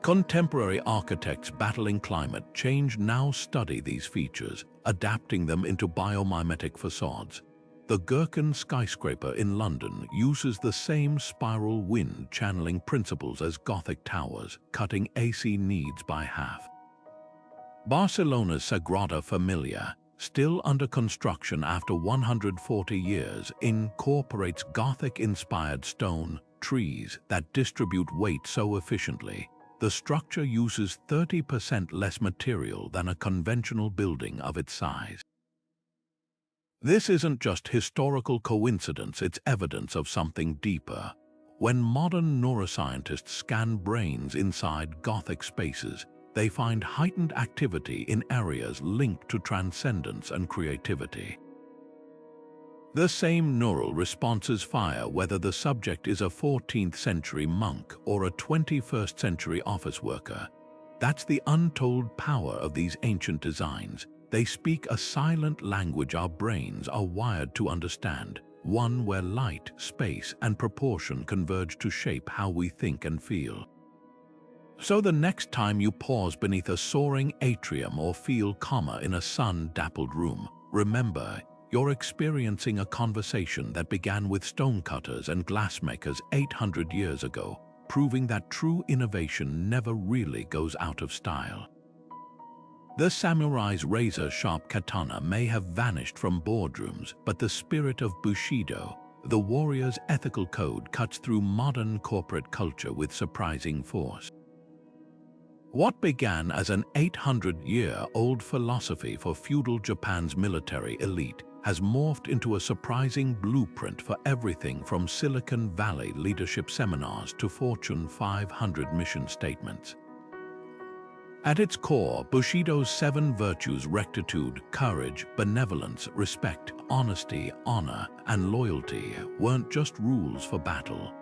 Contemporary architects battling climate change now study these features, adapting them into biomimetic facades. The Gherkin skyscraper in London uses the same spiral wind channeling principles as Gothic towers, cutting AC needs by half. Barcelona's Sagrada Familia, still under construction after 140 years, incorporates Gothic-inspired stone trees that distribute weight so efficiently. The structure uses 30% less material than a conventional building of its size. This isn't just historical coincidence, it's evidence of something deeper. When modern neuroscientists scan brains inside Gothic spaces, they find heightened activity in areas linked to transcendence and creativity. The same neural responses fire whether the subject is a 14th century monk or a 21st century office worker. That's the untold power of these ancient designs. They speak a silent language our brains are wired to understand, one where light, space, and proportion converge to shape how we think and feel. So the next time you pause beneath a soaring atrium or feel calmer in a sun-dappled room, remember, you're experiencing a conversation that began with stonecutters and glassmakers 800 years ago, proving that true innovation never really goes out of style. The samurai's razor-sharp katana may have vanished from boardrooms, but the spirit of Bushido, the warrior's ethical code, cuts through modern corporate culture with surprising force. What began as an 800-year-old philosophy for feudal Japan's military elite has morphed into a surprising blueprint for everything from Silicon Valley leadership seminars to Fortune 500 mission statements. At its core, Bushido's 7 virtues — rectitude, courage, benevolence, respect, honesty, honor, and loyalty — weren't just rules for battle.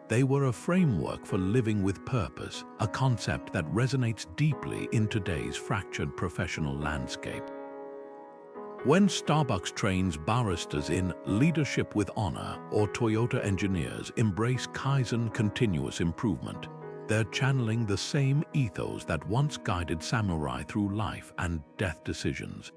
They were a framework for living with purpose, a concept that resonates deeply in today's fractured professional landscape. When Starbucks trains baristas in leadership with honor or Toyota engineers embrace Kaizen continuous improvement, they're channeling the same ethos that once guided samurai through life and death decisions.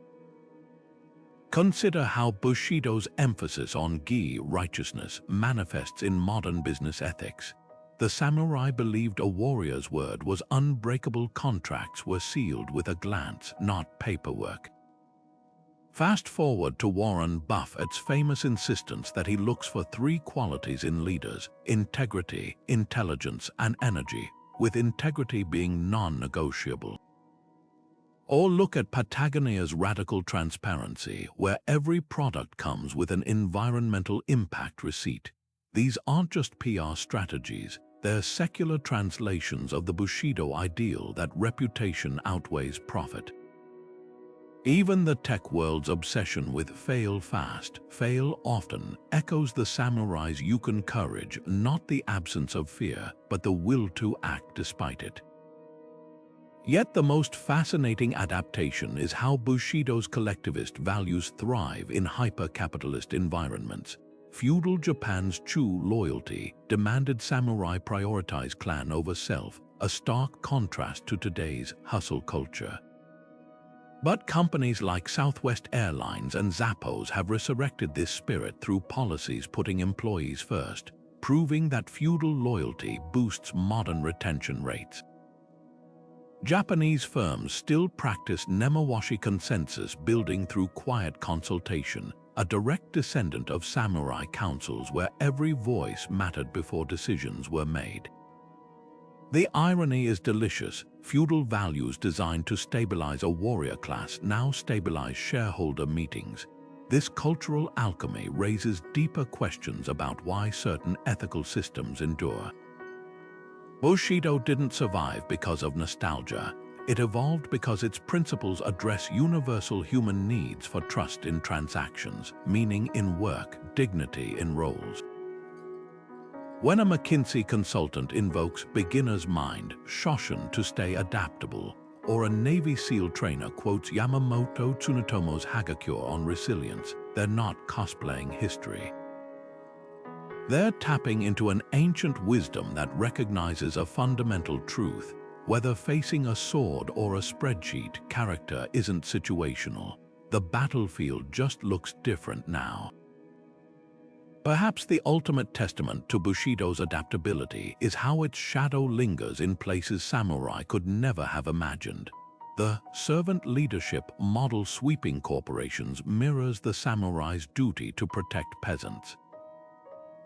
Consider how Bushido's emphasis on gi righteousness manifests in modern business ethics. The samurai believed a warrior's word was unbreakable. Contracts were sealed with a glance, not paperwork. Fast forward to Warren Buffett's famous insistence that he looks for three qualities in leaders: integrity, intelligence, and energy, with integrity being non-negotiable. Or look at Patagonia's radical transparency, where every product comes with an environmental impact receipt. These aren't just PR strategies, they're secular translations of the Bushido ideal that reputation outweighs profit. Even the tech world's obsession with fail fast, fail often echoes the samurai's yukon courage, not the absence of fear, but the will to act despite it. Yet the most fascinating adaptation is how Bushido's collectivist values thrive in hyper-capitalist environments. Feudal Japan's true loyalty demanded samurai prioritize clan over self, a stark contrast to today's hustle culture. But companies like Southwest Airlines and Zappos have resurrected this spirit through policies putting employees first, proving that feudal loyalty boosts modern retention rates. Japanese firms still practice nemawashi consensus building through quiet consultation, a direct descendant of samurai councils where every voice mattered before decisions were made. The irony is delicious. Feudal values designed to stabilize a warrior class now stabilize shareholder meetings. This cultural alchemy raises deeper questions about why certain ethical systems endure. Bushido didn't survive because of nostalgia. It evolved because its principles address universal human needs for trust in transactions, meaning in work, dignity in roles. When a McKinsey consultant invokes beginner's mind, Shoshin to stay adaptable, or a Navy SEAL trainer quotes Yamamoto Tsunotomo's Hagakure on resilience, they're not cosplaying history. They're tapping into an ancient wisdom that recognizes a fundamental truth. Whether facing a sword or a spreadsheet, character isn't situational. The battlefield just looks different now. Perhaps the ultimate testament to Bushido's adaptability is how its shadow lingers in places samurai could never have imagined. The servant leadership model sweeping corporations mirrors the samurai's duty to protect peasants.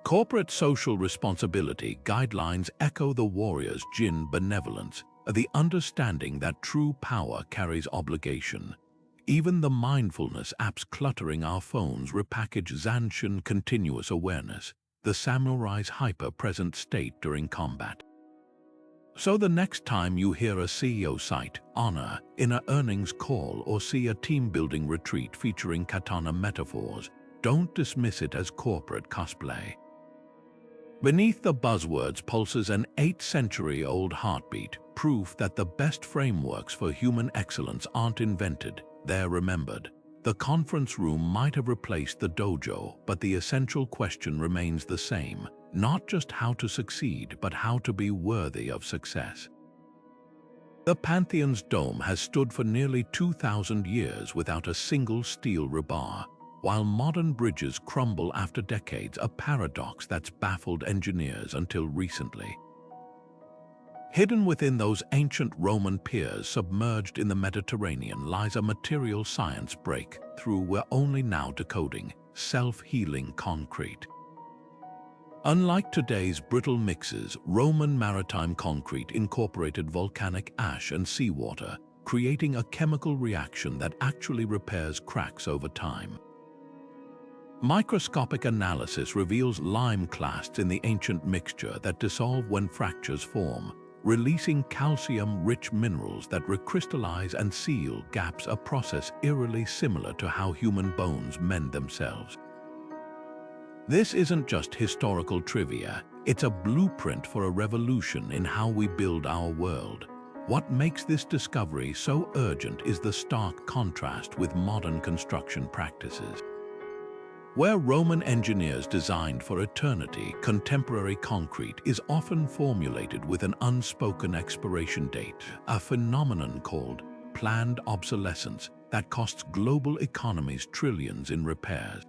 Corporate social responsibility guidelines echo the warrior's Jin benevolence, the understanding that true power carries obligation. Even the mindfulness apps cluttering our phones repackage Zanshin continuous awareness, the samurai's hyper-present state during combat. So the next time you hear a CEO cite honor in an earnings call or see a team-building retreat featuring katana metaphors, don't dismiss it as corporate cosplay. Beneath the buzzwords pulses an 8th-century-old heartbeat, proof that the best frameworks for human excellence aren't invented, they're remembered. The conference room might have replaced the dojo, but the essential question remains the same, not just how to succeed, but how to be worthy of success. The Pantheon's dome has stood for nearly 2,000 years without a single steel rebar, while modern bridges crumble after decades, a paradox that's baffled engineers until recently. Hidden within those ancient Roman piers submerged in the Mediterranean lies a material science breakthrough we're only now decoding: self-healing concrete. Unlike today's brittle mixes, Roman maritime concrete incorporated volcanic ash and seawater, creating a chemical reaction that actually repairs cracks over time. Microscopic analysis reveals lime clasts in the ancient mixture that dissolve when fractures form, releasing calcium-rich minerals that recrystallize and seal gaps, a process eerily similar to how human bones mend themselves. This isn't just historical trivia, it's a blueprint for a revolution in how we build our world. What makes this discovery so urgent is the stark contrast with modern construction practices. Where Roman engineers designed for eternity, contemporary concrete is often formulated with an unspoken expiration date, a phenomenon called planned obsolescence that costs global economies trillions in repairs.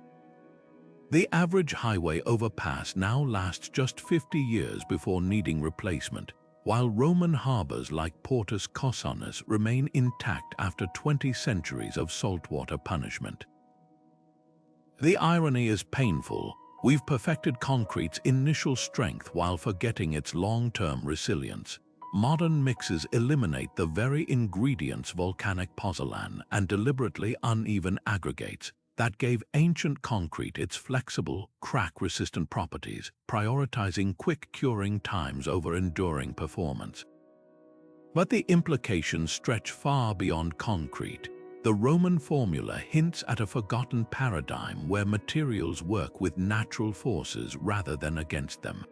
The average highway overpass now lasts just 50 years before needing replacement, while Roman harbors like Portus Cossanus remain intact after 20 centuries of saltwater punishment. The irony is painful. We've perfected concrete's initial strength while forgetting its long-term resilience. Modern mixes eliminate the very ingredients volcanic pozzolan and deliberately uneven aggregates that gave ancient concrete its flexible, crack-resistant properties, prioritizing quick curing times over enduring performance. But the implications stretch far beyond concrete. The Roman formula hints at a forgotten paradigm where materials work with natural forces rather than against them.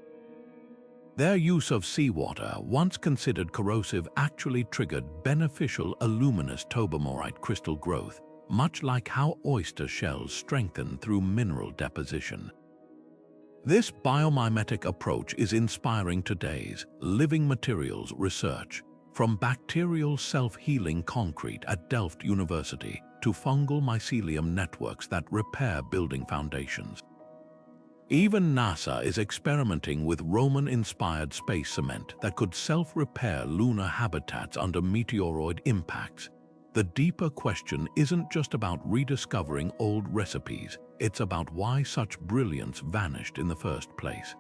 Their use of seawater, once considered corrosive, actually triggered beneficial aluminous tobermorite crystal growth, much like how oyster shells strengthen through mineral deposition. This biomimetic approach is inspiring today's living materials research, from bacterial self-healing concrete at Delft University to fungal mycelium networks that repair building foundations. Even NASA is experimenting with Roman-inspired space cement that could self-repair lunar habitats under meteoroid impacts. The deeper question isn't just about rediscovering old recipes, it's about why such brilliance vanished in the first place.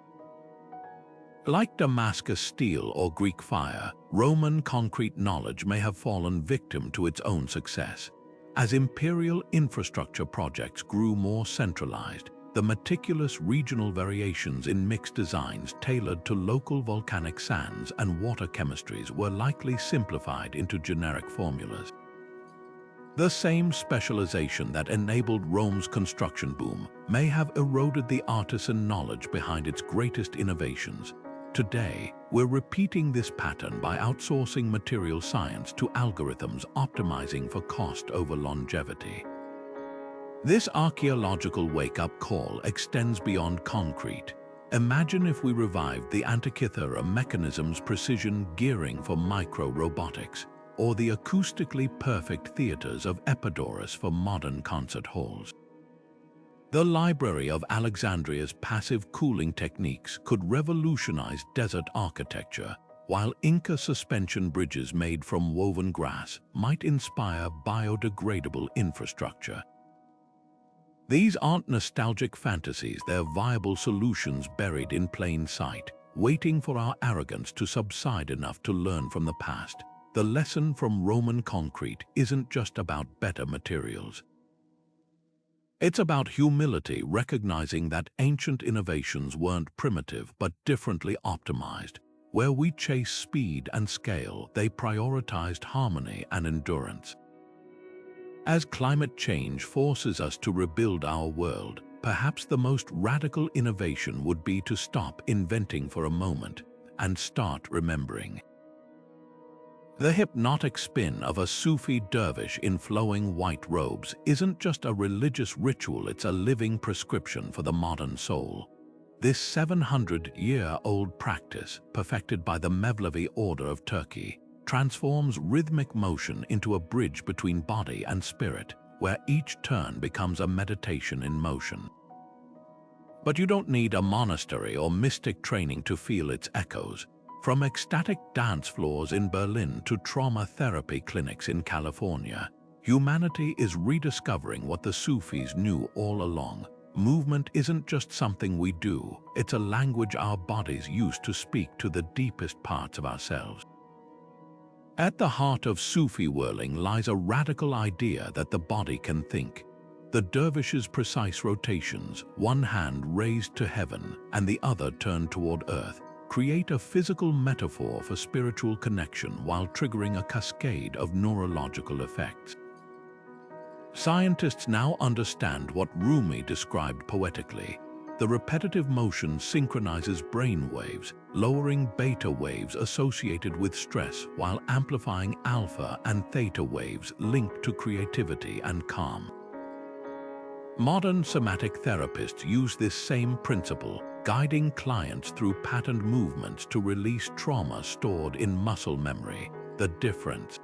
Like Damascus steel or Greek fire, Roman concrete knowledge may have fallen victim to its own success. As imperial infrastructure projects grew more centralized, the meticulous regional variations in mixed designs tailored to local volcanic sands and water chemistries were likely simplified into generic formulas. The same specialization that enabled Rome's construction boom may have eroded the artisan knowledge behind its greatest innovations. Today, we're repeating this pattern by outsourcing material science to algorithms optimizing for cost over longevity. This archaeological wake-up call extends beyond concrete. Imagine if we revived the Antikythera mechanism's precision gearing for micro-robotics, or the acoustically perfect theaters of Epidaurus for modern concert halls. The library of Alexandria's passive cooling techniques could revolutionize desert architecture, while Inca suspension bridges made from woven grass might inspire biodegradable infrastructure. These aren't nostalgic fantasies, they're viable solutions buried in plain sight, waiting for our arrogance to subside enough to learn from the past. The lesson from Roman concrete isn't just about better materials. It's about humility, recognizing that ancient innovations weren't primitive but differently optimized. Where we chase speed and scale, they prioritized harmony and endurance. As climate change forces us to rebuild our world, perhaps the most radical innovation would be to stop inventing for a moment and start remembering. The hypnotic spin of a Sufi dervish in flowing white robes isn't just a religious ritual, it's a living prescription for the modern soul. This 700-year-old practice, perfected by the Mevlevi order of Turkey, transforms rhythmic motion into a bridge between body and spirit, where each turn becomes a meditation in motion. But you don't need a monastery or mystic training to feel its echoes. From ecstatic dance floors in Berlin to trauma therapy clinics in California, humanity is rediscovering what the Sufis knew all along. Movement isn't just something we do, it's a language our bodies use to speak to the deepest parts of ourselves. At the heart of Sufi whirling lies a radical idea that the body can think. The dervish's precise rotations, one hand raised to heaven and the other turned toward earth, create a physical metaphor for spiritual connection while triggering a cascade of neurological effects. Scientists now understand what Rumi described poetically. The repetitive motion synchronizes brain waves, lowering beta waves associated with stress while amplifying alpha and theta waves linked to creativity and calm. Modern somatic therapists use this same principle, guiding clients through patterned movements to release trauma stored in muscle memory. The difference.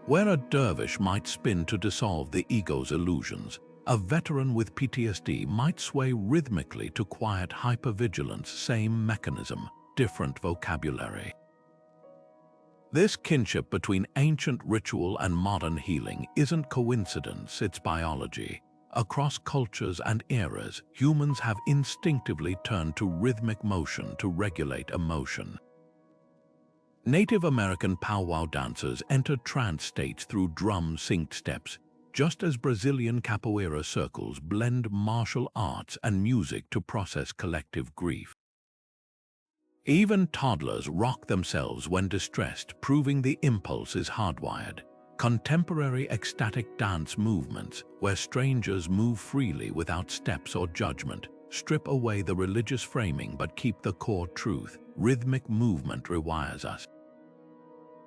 Where a dervish might spin to dissolve the ego's illusions, a veteran with PTSD might sway rhythmically to quiet hypervigilance. Same mechanism, different vocabulary. This kinship between ancient ritual and modern healing isn't coincidence, it's biology. Across cultures and eras, humans have instinctively turned to rhythmic motion to regulate emotion. Native American powwow dancers entered trance states through drum-synced steps, just as Brazilian capoeira circles blend martial arts and music to process collective grief. Even toddlers rock themselves when distressed, proving the impulse is hardwired. Contemporary ecstatic dance movements, where strangers move freely without steps or judgment, strip away the religious framing but keep the core truth. Rhythmic movement rewires us.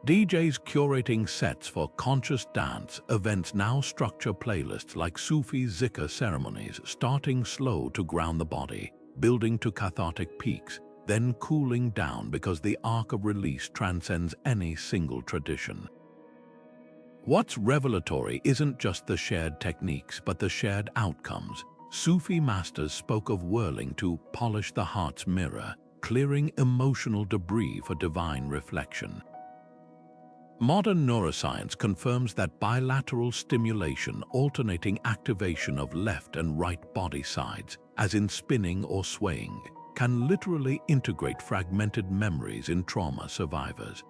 DJs curating sets for conscious dance events now structure playlists like Sufi zikr ceremonies, starting slow to ground the body, building to cathartic peaks, then cooling down because the arc of release transcends any single tradition. What's revelatory isn't just the shared techniques, but the shared outcomes. Sufi masters spoke of whirling to polish the heart's mirror, clearing emotional debris for divine reflection. Modern neuroscience confirms that bilateral stimulation, alternating activation of left and right body sides, as in spinning or swaying, can literally integrate fragmented memories in trauma survivors.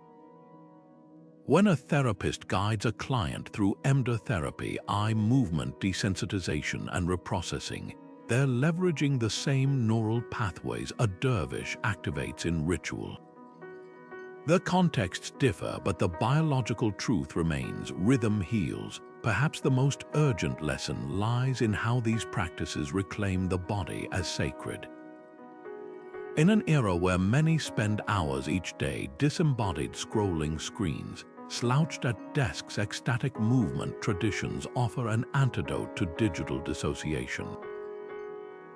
When a therapist guides a client through EMDR therapy, eye movement desensitization and reprocessing, they're leveraging the same neural pathways a dervish activates in ritual. The contexts differ, but the biological truth remains: rhythm heals. Perhaps the most urgent lesson lies in how these practices reclaim the body as sacred. In an era where many spend hours each day disembodied scrolling screens, slouched at desks, ecstatic movement traditions offer an antidote to digital dissociation.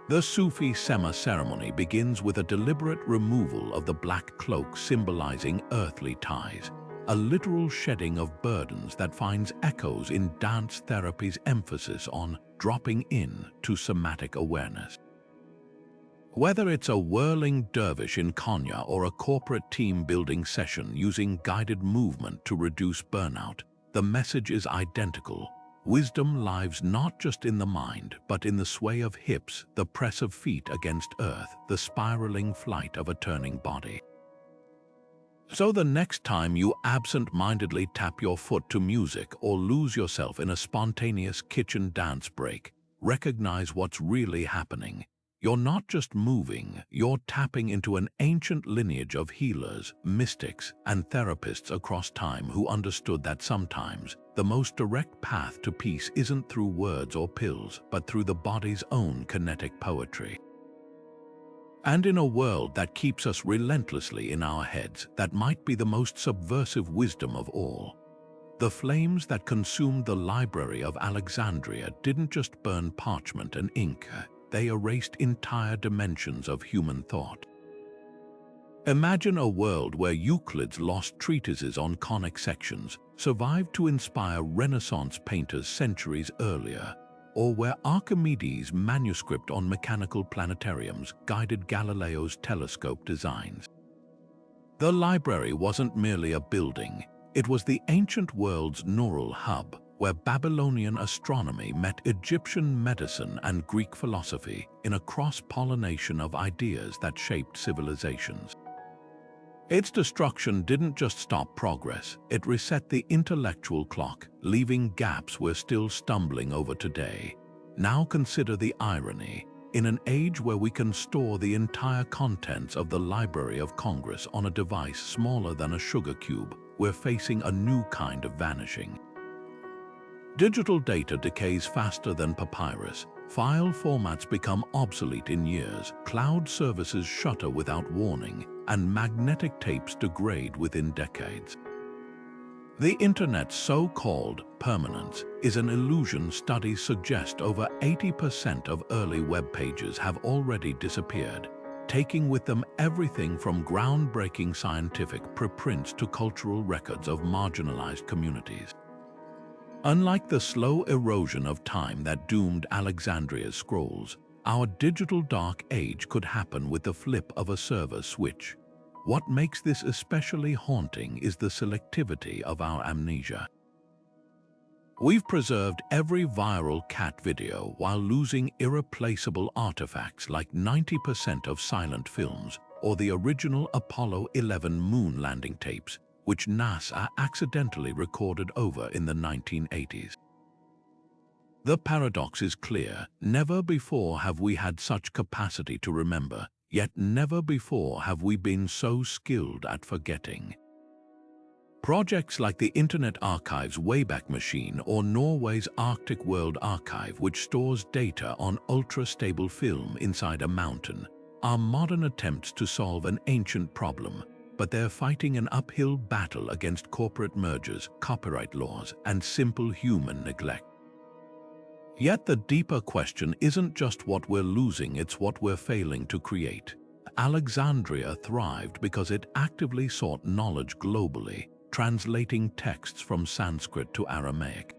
The Sufi Sema ceremony begins with a deliberate removal of the black cloak symbolizing earthly ties, a literal shedding of burdens that finds echoes in dance therapy's emphasis on dropping in to somatic awareness. Whether it's a whirling dervish in Konya or a corporate team-building session using guided movement to reduce burnout, the message is identical. Wisdom lives not just in the mind, but in the sway of hips, the press of feet against earth, the spiraling flight of a turning body. So the next time you absent-mindedly tap your foot to music or lose yourself in a spontaneous kitchen dance break, recognize what's really happening. You're not just moving, you're tapping into an ancient lineage of healers, mystics, and therapists across time who understood that sometimes the most direct path to peace isn't through words or pills, but through the body's own kinetic poetry. And in a world that keeps us relentlessly in our heads, that might be the most subversive wisdom of all. The flames that consumed the library of Alexandria didn't just burn parchment and ink, they erased entire dimensions of human thought. Imagine a world where Euclid's lost treatises on conic sections survived to inspire Renaissance painters centuries earlier, or where Archimedes' manuscript on mechanical planetariums guided Galileo's telescope designs. The library wasn't merely a building, it was the ancient world's neural hub, where Babylonian astronomy met Egyptian medicine and Greek philosophy in a cross-pollination of ideas that shaped civilizations. Its destruction didn't just stop progress, it reset the intellectual clock, leaving gaps we're still stumbling over today. Now consider the irony. In an age where we can store the entire contents of the Library of Congress on a device smaller than a sugar cube, we're facing a new kind of vanishing. Digital data decays faster than papyrus, File formats become obsolete in years, cloud services shutter without warning, and magnetic tapes degrade within decades. The Internet's so-called permanence is an illusion. Studies suggest over 80% of early web pages have already disappeared, taking with them everything from groundbreaking scientific preprints to cultural records of marginalized communities. Unlike the slow erosion of time that doomed Alexandria's scrolls, our digital dark age could happen with the flip of a server switch. What makes this especially haunting is the selectivity of our amnesia. We've preserved every viral cat video while losing irreplaceable artifacts like 90% of silent films or the original Apollo 11 moon landing tapes, which NASA accidentally recorded over in the 1980s. The paradox is clear. Never before have we had such capacity to remember, yet never before have we been so skilled at forgetting. Projects like the Internet Archive's Wayback Machine or Norway's Arctic World Archive, which stores data on ultra-stable film inside a mountain, are modern attempts to solve an ancient problem, but they're fighting an uphill battle against corporate mergers, copyright laws, and simple human neglect. Yet the deeper question isn't just what we're losing, it's what we're failing to create. Alexandria thrived because it actively sought knowledge globally, translating texts from Sanskrit to Aramaic.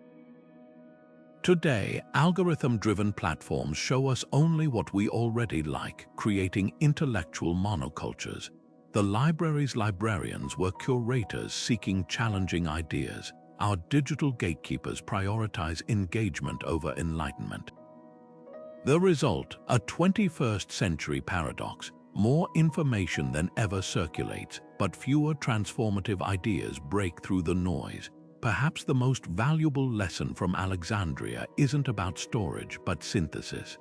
Today, algorithm-driven platforms show us only what we already like, creating intellectual monocultures. The library's librarians were curators seeking challenging ideas. Our digital gatekeepers prioritize engagement over enlightenment. The result, a 21st century paradox. More information than ever circulates, but fewer transformative ideas break through the noise. Perhaps the most valuable lesson from Alexandria isn't about storage, but synthesis.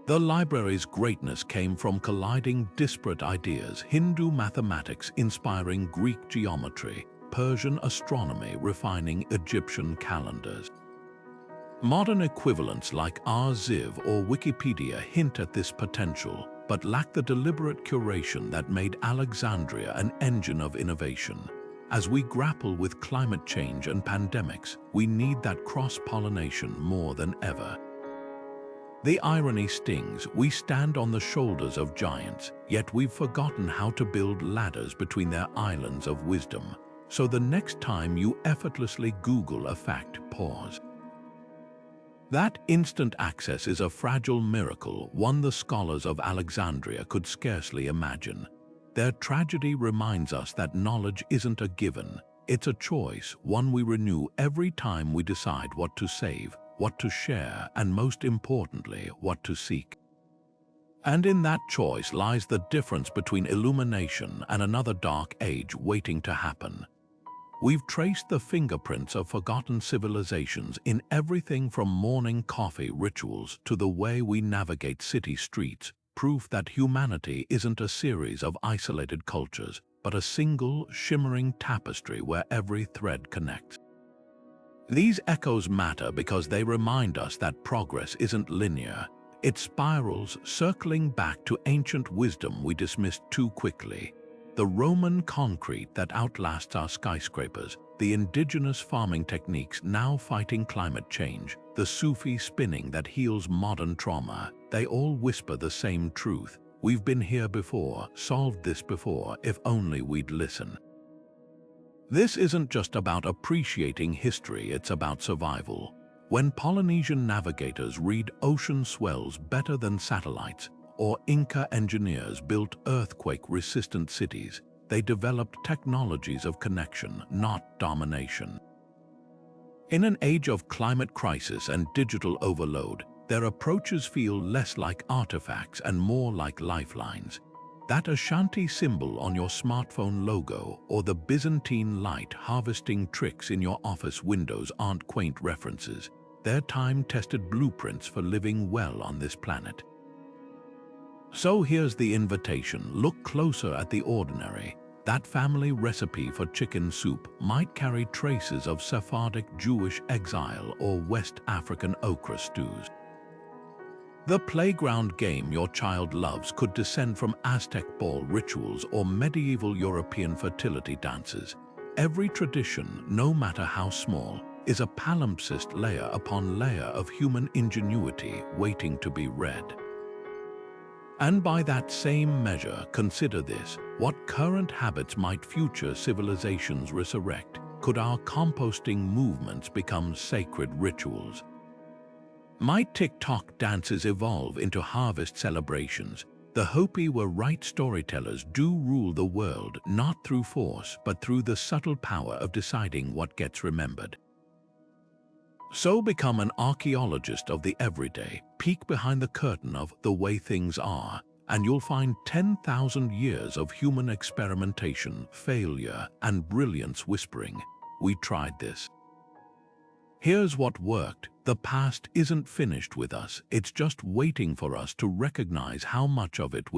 The library's greatness came from colliding disparate ideas: Hindu mathematics inspiring Greek geometry, Persian astronomy refining Egyptian calendars. Modern equivalents like Arxiv or Wikipedia hint at this potential, but lack the deliberate curation that made Alexandria an engine of innovation. As we grapple with climate change and pandemics, we need that cross-pollination more than ever. The irony stings. We stand on the shoulders of giants, yet we've forgotten how to build ladders between their islands of wisdom. So the next time you effortlessly Google a fact, pause. That instant access is a fragile miracle, one the scholars of Alexandria could scarcely imagine. Their tragedy reminds us that knowledge isn't a given, it's a choice, one we renew every time we decide what to save, what to share, and most importantly, what to seek. And in that choice lies the difference between illumination and another dark age waiting to happen. We've traced the fingerprints of forgotten civilizations in everything from morning coffee rituals to the way we navigate city streets, proof that humanity isn't a series of isolated cultures, but a single, shimmering tapestry where every thread connects. These echoes matter because they remind us that progress isn't linear. It spirals, circling back to ancient wisdom we dismissed too quickly. The Roman concrete that outlasts our skyscrapers, the indigenous farming techniques now fighting climate change, the Sufi spinning that heals modern trauma, they all whisper the same truth. We've been here before, solved this before, if only we'd listen. This isn't just about appreciating history, it's about survival. When Polynesian navigators read ocean swells better than satellites, or Inca engineers built earthquake-resistant cities, they developed technologies of connection, not domination. In an age of climate crisis and digital overload, their approaches feel less like artifacts and more like lifelines. That Ashanti symbol on your smartphone logo or the Byzantine light harvesting tricks in your office windows aren't quaint references. They're time-tested blueprints for living well on this planet. So here's the invitation. Look closer at the ordinary. That family recipe for chicken soup might carry traces of Sephardic Jewish exile or West African okra stews. The playground game your child loves could descend from Aztec ball rituals or medieval European fertility dances. Every tradition, no matter how small, is a palimpsest layer upon layer of human ingenuity waiting to be read. And by that same measure, consider this: what current habits might future civilizations resurrect? Could our composting movements become sacred rituals? Might TikTok dances evolve into harvest celebrations? The Hopi were right. Storytellers do rule the world, not through force, but through the subtle power of deciding what gets remembered. So become an archaeologist of the everyday, peek behind the curtain of the way things are, and you'll find 10,000 years of human experimentation, failure, and brilliance whispering, "We tried this. Here's what worked." The past isn't finished with us, it's just waiting for us to recognize how much of it